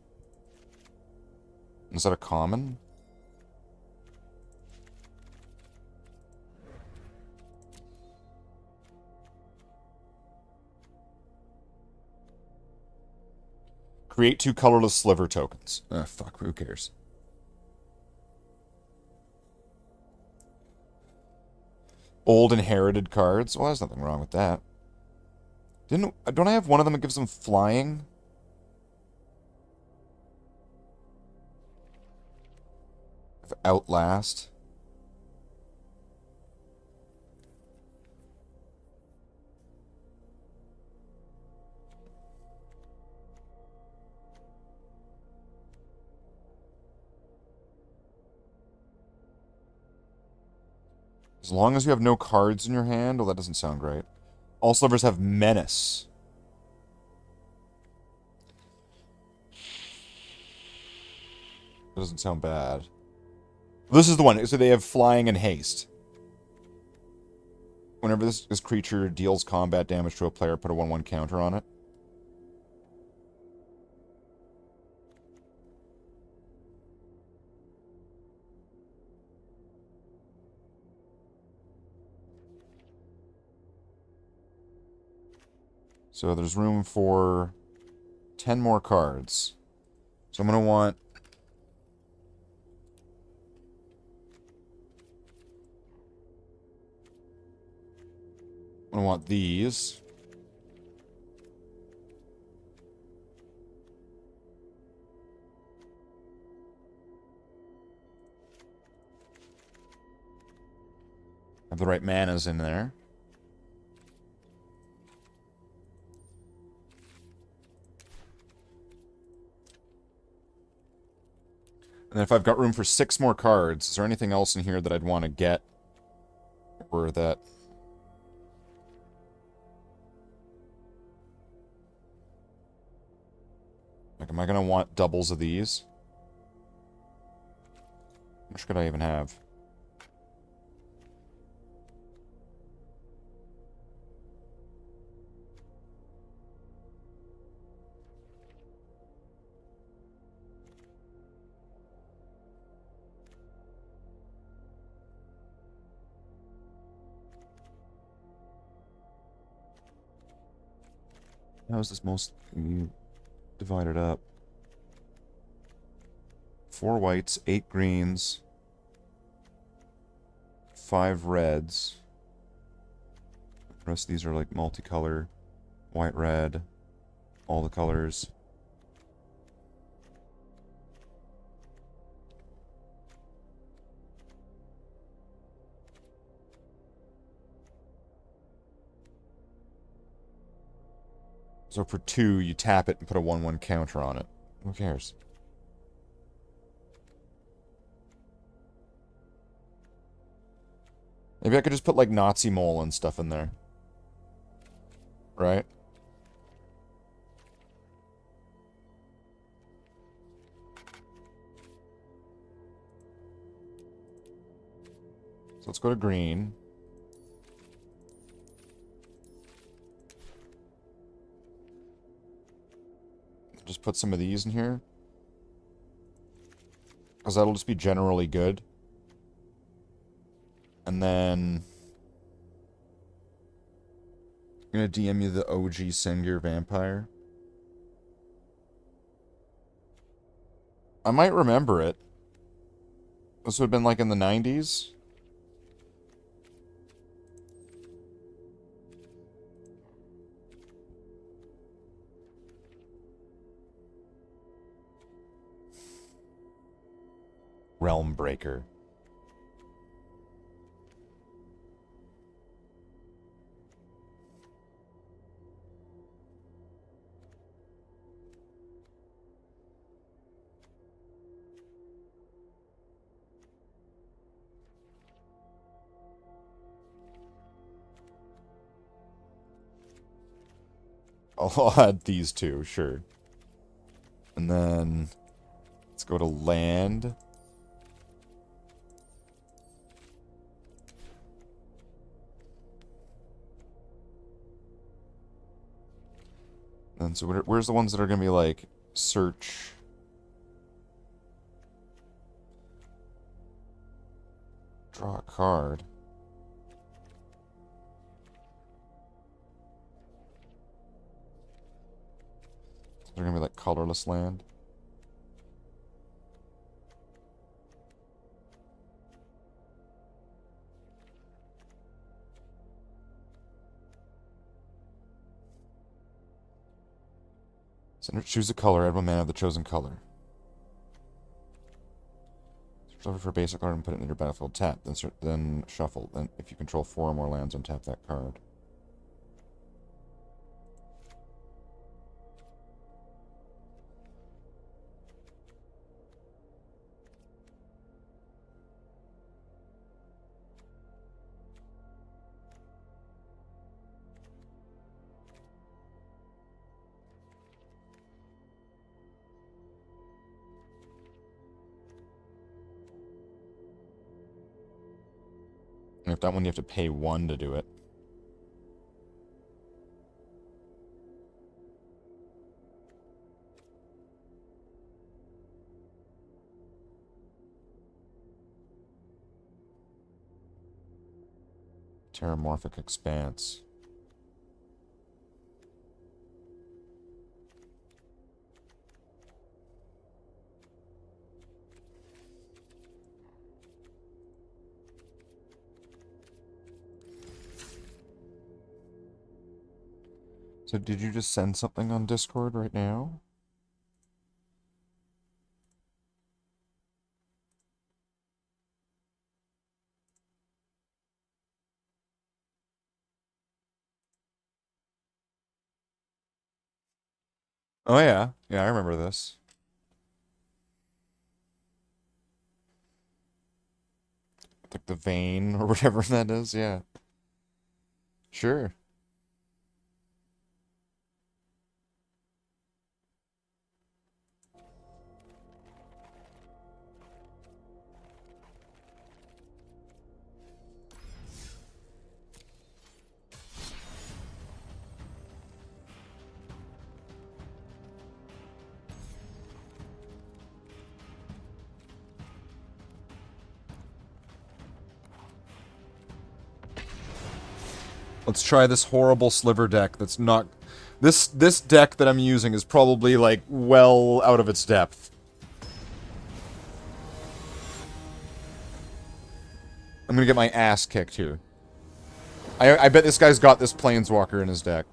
Is that a common? Create 2 colorless sliver tokens. Fuck, who cares? Old inherited cards. Well, there's nothing wrong with that. Don't I have one of them that gives them flying? Outlast. As long as you have no cards in your hand. Well, that doesn't sound great. All slivers have menace. Doesn't sound bad. This is the one. So they have flying and haste. Whenever this creature deals combat damage to a player, put a 1/1 counter on it. So there's room for 10 more cards. So I'm going to want... I want these. Have the right manas in there. And then if I've got room for 6 more cards, is there anything else in here that I'd want to get? Or that... Like, am I going to want doubles of these? How much could I even have? How is this most divided up? 4 whites, 8 greens, 5 reds. The rest of these are like multicolor. White, red, all the colors. So for 2, you tap it and put a 1/1 counter on it. Who cares? Maybe I could just put, like, Nazi mole and stuff in there. Right? So let's go to green. Just put some of these in here. Because that'll just be generally good. And then... I'm going to DM you the OG Sengir Vampire. I might remember it. This would have been like in the 90s. Realm Breaker. I'll add these two, sure. And then let's go to land. And so where's the ones that are going to be like search? Draw a card. They're going to be like colorless land. So choose a color, add 1 mana of the chosen color. Search over for a basic card and put it in your battlefield. Tap, then shuffle. Then if you control 4 or more lands, untap that card. If that one you have to pay 1 to do it. Terramorphic Expanse. So did you just send something on Discord right now? Oh yeah. Yeah, I remember this. Like the vein or whatever that is, yeah. Sure. Let's try this horrible sliver deck that's not... This deck that I'm using is probably, like, well out of its depth. I'm gonna get my ass kicked here. I bet this guy's got this Planeswalker in his deck.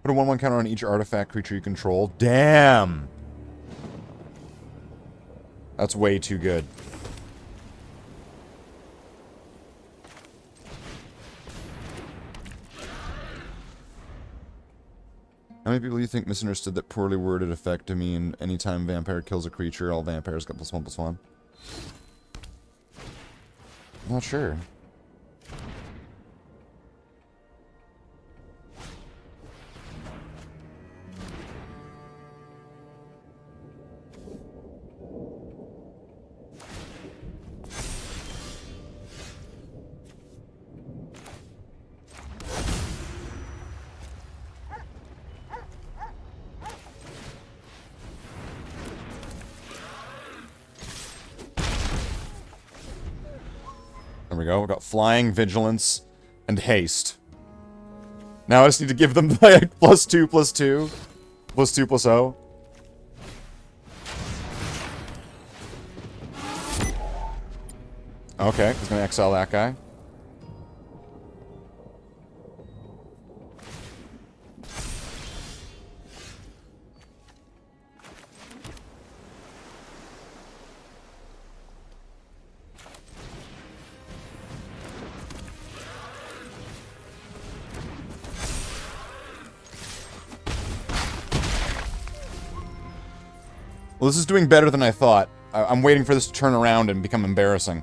Put a 1/1 counter on each artifact creature you control. Damn! That's way too good. How many people do you think misunderstood that poorly worded effect to mean anytime vampire kills a creature, all vampires get +1/+1? I'm not sure. There we go. We got Flying, Vigilance, and Haste. Now I just need to give them like +2/+2. +2/+0. Okay, he's gonna exile that guy. Well, this is doing better than I thought. I'm waiting for this to turn around and become embarrassing.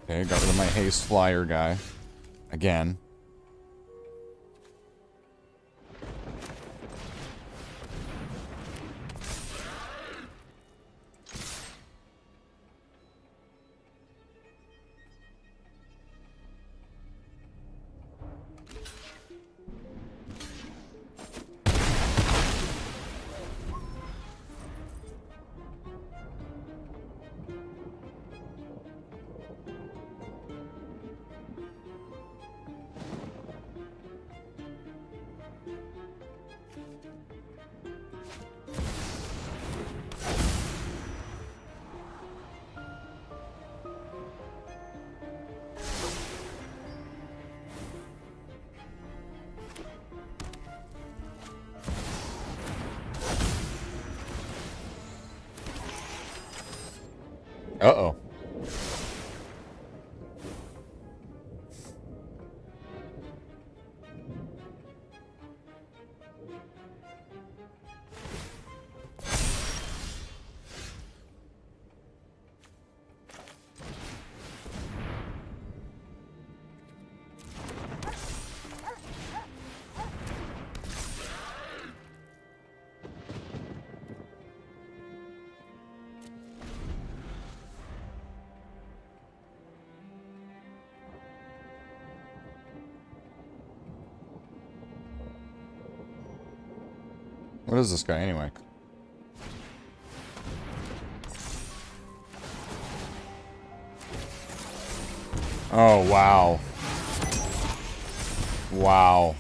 Okay, got rid of my haste flyer guy. Again. Uh-oh. What is this guy, anyway? Oh, wow. Wow.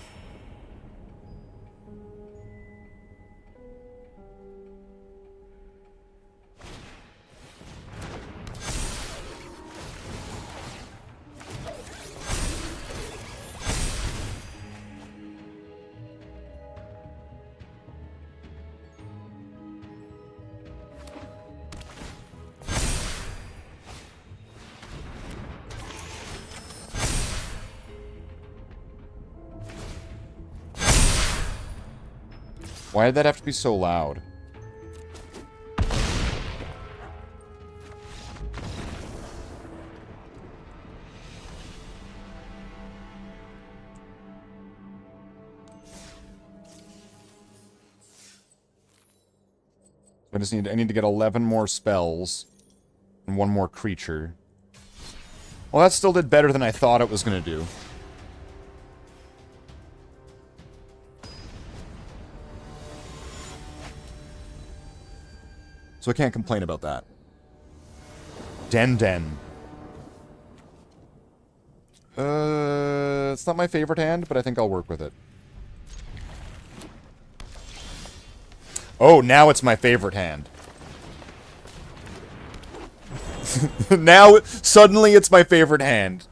Why did that have to be so loud? I need to get 11 more spells and one more creature. Well, that still did better than I thought it was going to do. So I can't complain about that. Den. It's not my favorite hand, but I think I'll work with it. Oh, now it's my favorite hand. Now, suddenly it's my favorite hand.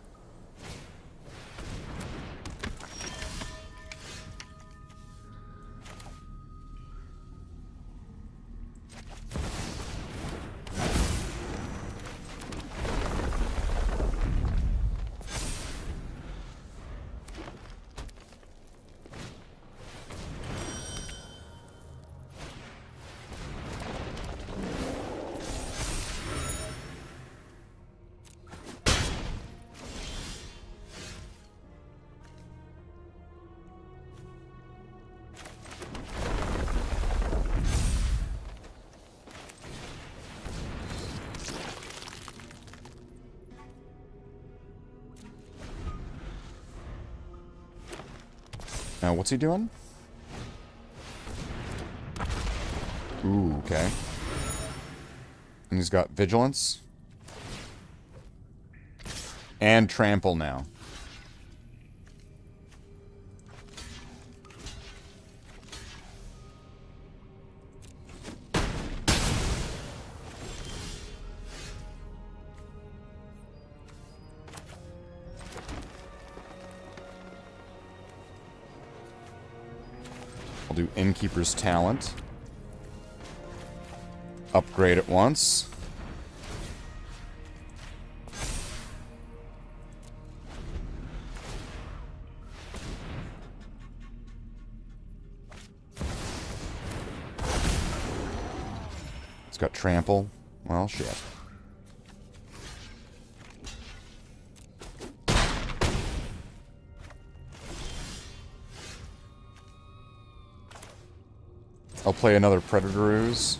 Now, what's he doing? Ooh, okay. And he's got Vigilance. And Trample now. I'll do Innkeeper's Talent. Upgrade it once. It's got Trample. Well, shit. I'll play another Predator Ooze.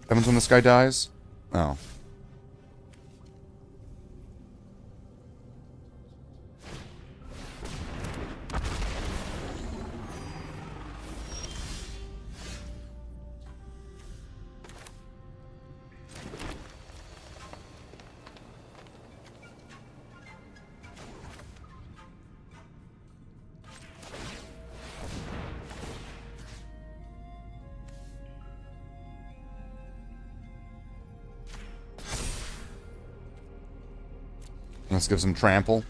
Happens when this guy dies? Oh. Let's give some trample.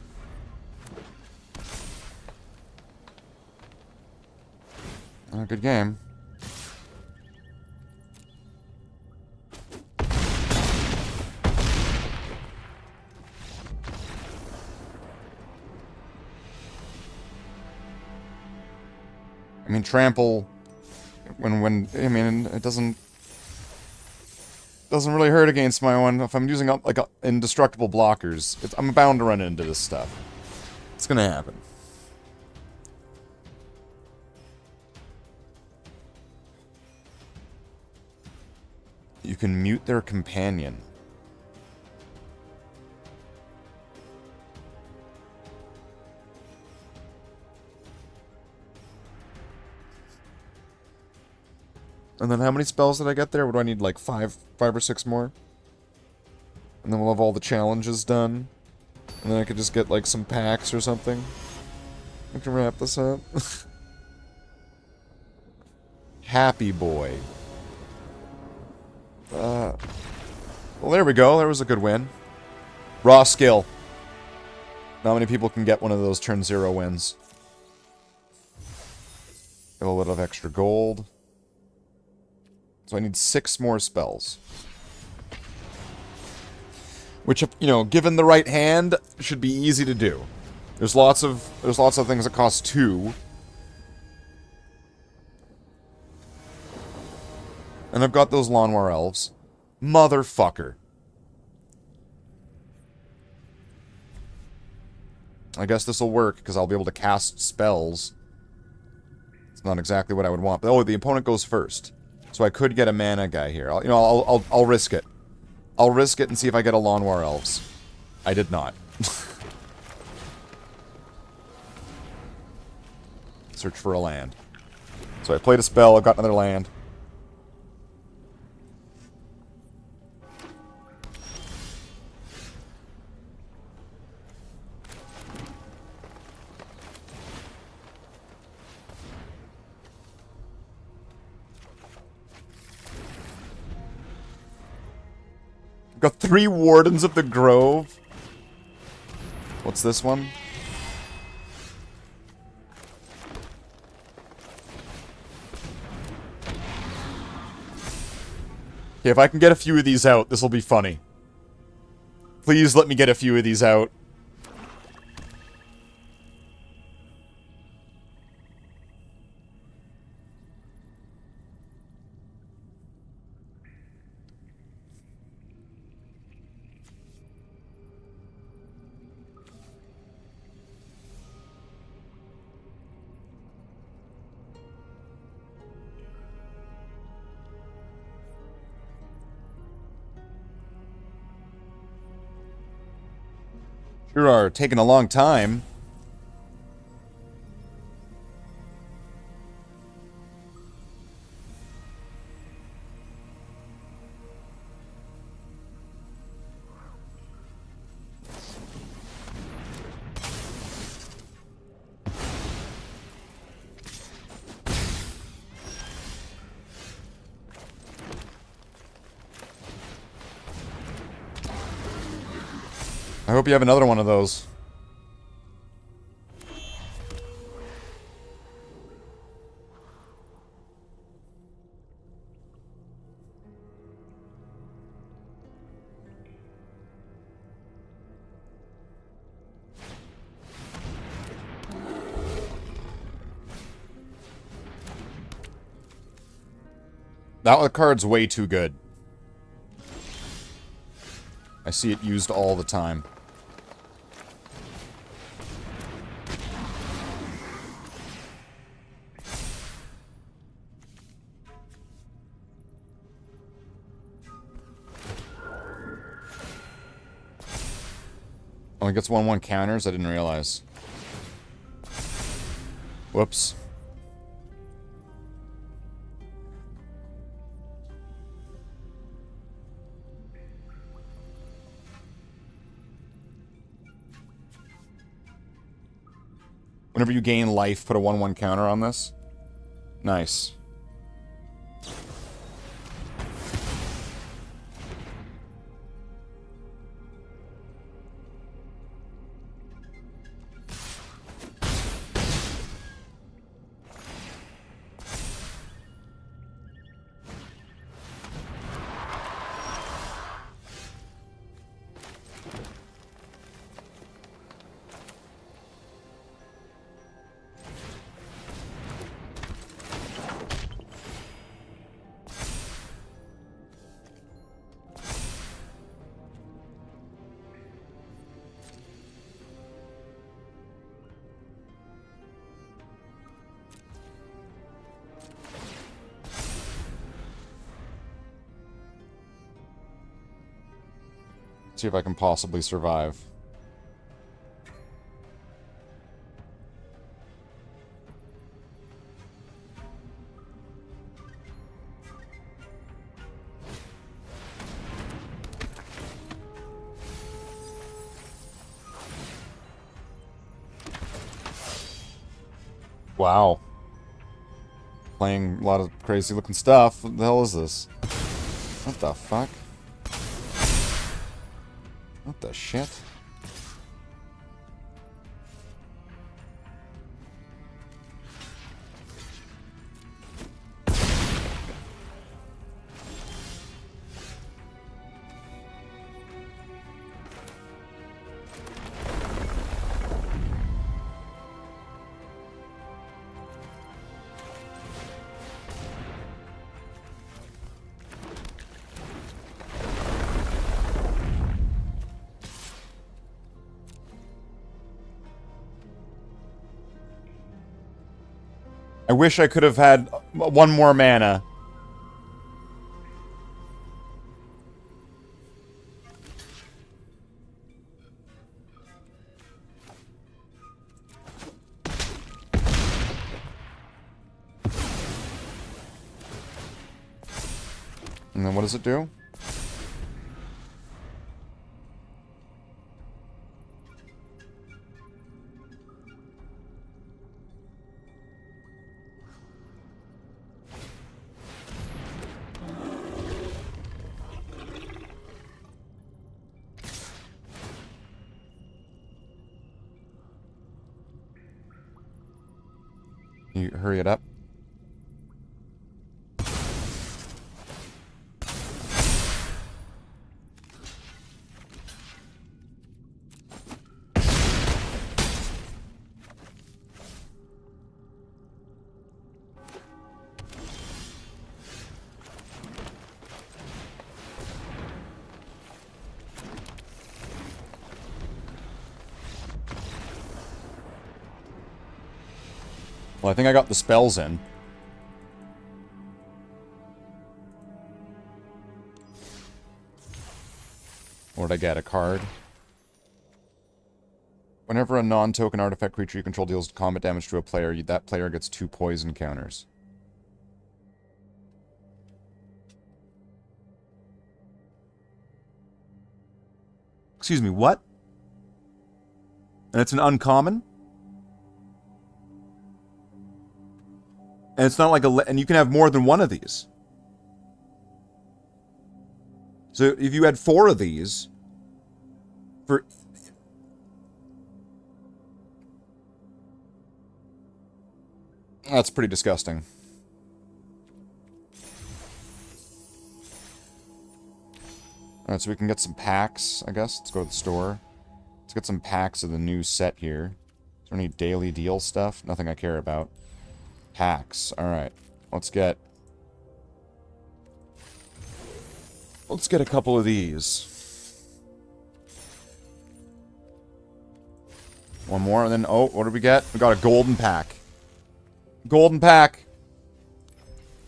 Good game. I mean, trample, I mean, it doesn't really hurt against my one. If I'm using like indestructible blockers, I'm bound to run into this stuff. It's gonna happen. You can mute their companion. And then how many spells did I get there? What do I need, like five or six more? And then we'll have all the challenges done. And then I could just get like some packs or something. We can wrap this up. Happy boy. Well, there we go. There was a good win. Raw skill. Not many people can get one of those turn 0 wins. A little bit of extra gold. So I need 6 more spells. Which, you know, given the right hand, should be easy to do. There's lots of things that cost 2. And I've got those Lawnmower Elves. Motherfucker. I guess this will work, because I'll be able to cast spells. It's not exactly what I would want. But, oh, the opponent goes first. So I could get a mana guy here. I'll risk it. I'll risk it and see if I get a Lawnmower Elves. I did not. Search for a land. So I played a spell, I've got another land. Got 3 Wardens of the Grove. What's this one? Okay, if I can get a few of these out, this will be funny. Please let me get a few of these out. Sure are taking a long time. I hope you have another one of those. That card's way too good. I see it used all the time. Oh, he gets 1/1 counters? I didn't realize. Whoops. Whenever you gain life, put a 1/1 counter on this. Nice. See if I can possibly survive. Wow. Playing a lot of crazy looking stuff. What the hell is this? What the fuck? What the shit? I wish I could have had one more mana. And then what does it do? Can you hurry it up? Well, I think I got the spells in. What did I get? A card? Whenever a non-token artifact creature you control deals combat damage to a player, that player gets 2 poison counters. Excuse me, what? And it's an uncommon? And it's not like and you can have more than one of these. So if you had 4 of these, for... That's pretty disgusting. Alright, so we can get some packs, I guess. Let's go to the store. Let's get some packs of the new set here. Is there any daily deal stuff? Nothing I care about. Packs. Alright. Let's get a couple of these. One more, and then, oh, what did we get? We got a golden pack. Golden pack!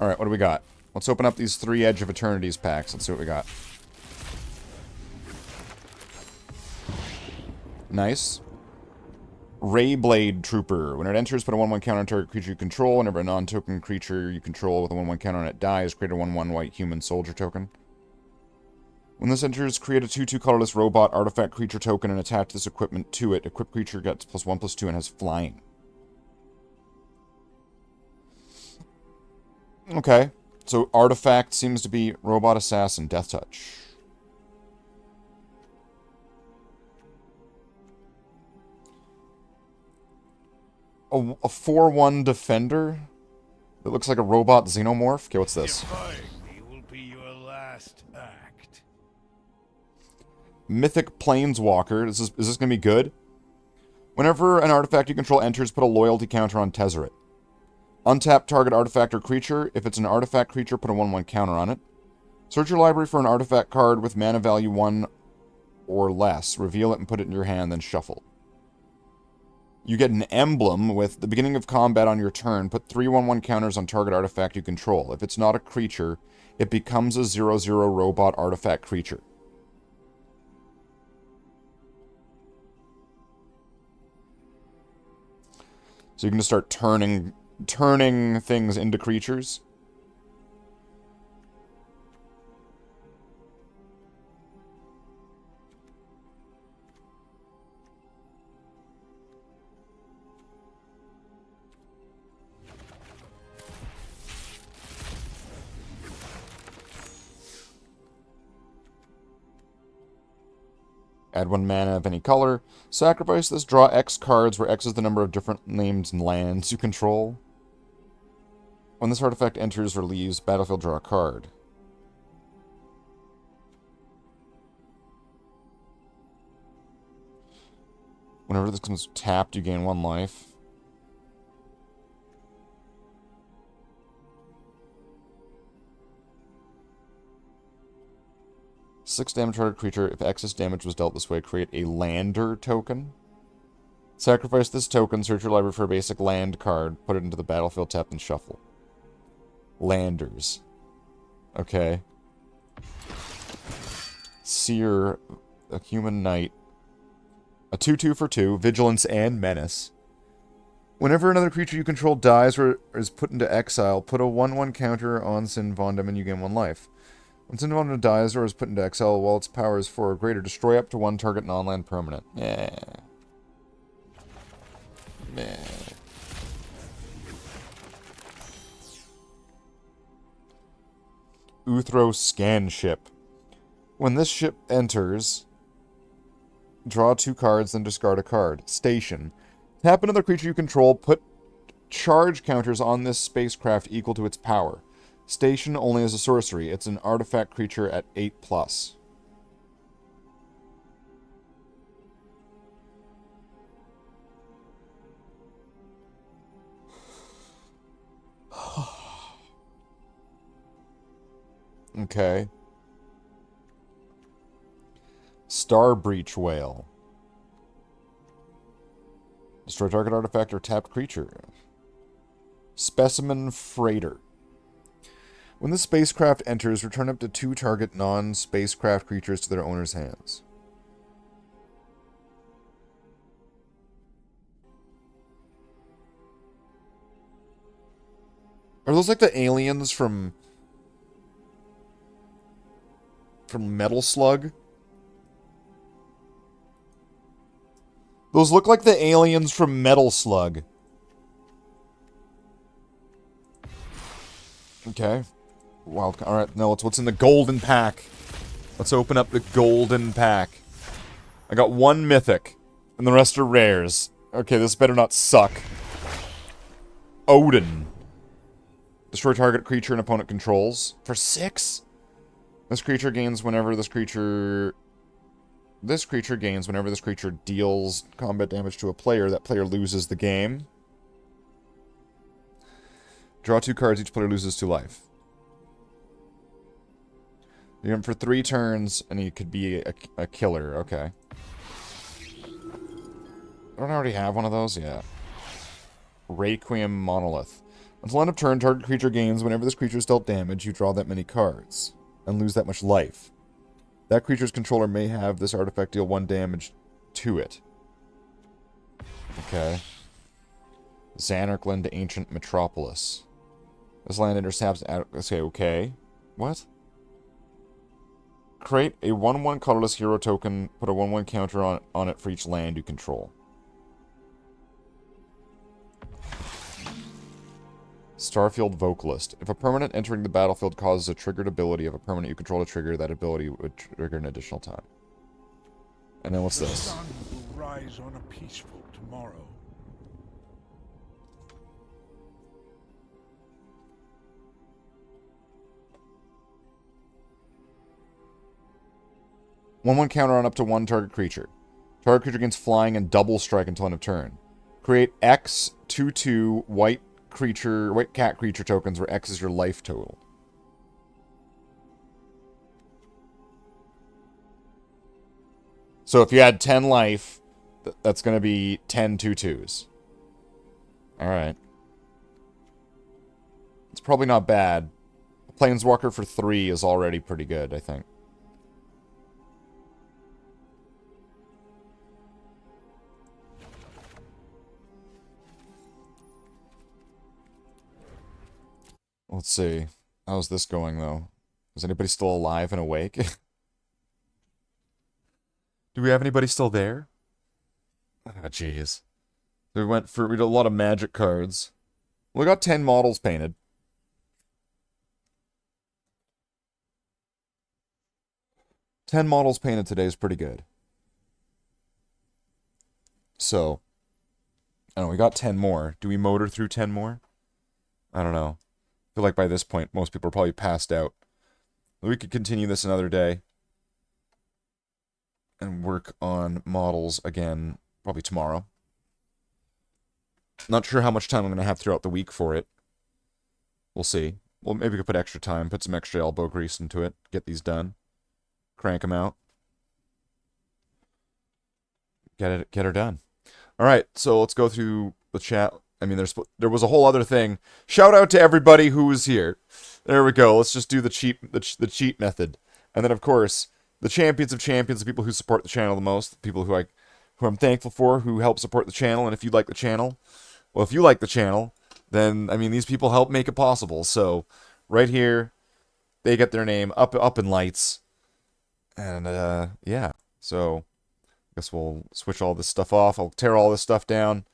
Alright, what do we got? Let's open up these 3 Edge of Eternities packs. Let's see what we got. Nice. Rayblade Trooper. When it enters, put a 1/1 counter on target creature you control. Whenever a non-token creature you control with a 1/1 counter on it dies, create a 1/1 white human soldier token. When this enters, create a 2/2 colorless robot artifact creature token and attach this equipment to it. Equipped creature gets +1/+2 and has flying. Okay. So artifact seems to be robot assassin, death touch. A 4/1 defender that looks like a robot xenomorph. Okay, what's this? Will be your last act. Mythic Planeswalker. Is this gonna be good? Whenever an artifact you control enters, put a loyalty counter on Tezzeret. Untap target artifact or creature. If it's an artifact creature, put a 1/1 counter on it. Search your library for an artifact card with mana value 1 or less. Reveal it and put it in your hand, then shuffle. You get an emblem with the beginning of combat on your turn. Put 3 1/1 counters on target artifact you control. If it's not a creature, it becomes a 0/0 robot artifact creature. So you can just start turning things into creatures. Add 1 mana of any color. Sacrifice this. Draw X cards, where X is the number of different named lands you control. When this artifact enters or leaves battlefield, draw a card. Whenever this comes tapped, you gain 1 life. Six damage target creature. If excess damage was dealt this way, create a lander token. Sacrifice this token, search your library for a basic land card, put it into the battlefield, tap, and shuffle. Landers. Okay. Seer, a human knight. A 2/2 for 2, vigilance and menace. Whenever another creature you control dies or is put into exile, put a 1/1 counter on Sin Vondam and you gain 1 life. When Sin Vondam dies or is put into exile while its power is 4 or greater, destroy up to 1 target non-land permanent. Yeah. Meh. Uthro Scan Ship. When this ship enters, draw 2 cards, then discard a card. Station. Tap another creature you control, put charge counters on this spacecraft equal to its power. Station only as a sorcery. It's an artifact creature at 8+. Okay. Star Breach Whale. Destroy target artifact or tapped creature. Specimen Freighter. When the spacecraft enters, return up to 2 target non-spacecraft creatures to their owner's hands. Are those like the aliens from Metal Slug? Those look like the aliens from Metal Slug. Okay. Wild. Alright, no, it's what's in the golden pack. Let's open up the golden pack. I got 1 mythic, and the rest are rares. Okay, this better not suck. Odin. Destroy target creature an opponent controls. For 6? This creature gains whenever this creature deals combat damage to a player. That player loses the game. Draw 2 cards, each player loses 2 life. You're in for 3 turns, and he could be a killer. Okay. Don't I already have one of those? Yeah. Requiem Monolith. Until end of turn, target creature gains whenever this creature is dealt damage, you draw that many cards, and lose that much life. That creature's controller may have this artifact deal 1 damage to it. Okay. Xanarkland Ancient Metropolis. This land intercepts... Okay. What? Create a 1/1 colorless hero token. Put a 1/1 counter on it for each land you control. Starfield Vocalist. If a permanent entering the battlefield causes a triggered ability of a permanent you control to trigger, that ability would trigger an additional time. And then what's this? The sun will rise on a peaceful tomorrow. One counter on up to 1 target creature. Target creature gains flying and double strike until end of turn. Create X 2/2 white cat creature tokens where X is your life total. So if you had 10 life, that's going to be 10 2/2s. Alright. It's probably not bad. Planeswalker for 3 is already pretty good, I think. Let's see. How's this going, though? Is anybody still alive and awake? Do we have anybody still there? Ah, jeez. We did a lot of magic cards. We got 10 models painted. Ten models painted today is pretty good. So, I don't know, we got 10 more. Do we motor through 10 more? I don't know. I feel like by this point, most people are probably passed out. We could continue this another day. And work on models again, probably tomorrow. Not sure how much time I'm going to have throughout the week for it. We'll see. Well, maybe we could put extra time, put some extra elbow grease into it, get these done. Crank them out. Get her done. All right, so let's go through the chat. I mean, there was a whole other thing. Shout out to everybody who was here. There we go. Let's just do the cheat method, and then of course the champions of champions, the people who support the channel the most, the people who I'm thankful for, who help support the channel. And if you like the channel, well, if you like the channel, then I mean these people help make it possible. So right here, they get their name up in lights, and yeah. So I guess we'll switch all this stuff off. I'll tear all this stuff down.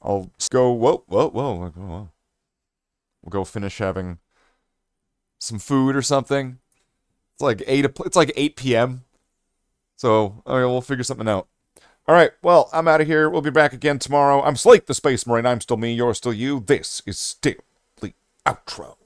I'll go, whoa. We'll go finish having some food or something. It's like 8 p.m. So, okay, we'll figure something out. All right, well, I'm out of here. We'll be back again tomorrow. I'm Slate the Space Marine. I'm still me. You're still you. This is still the outro.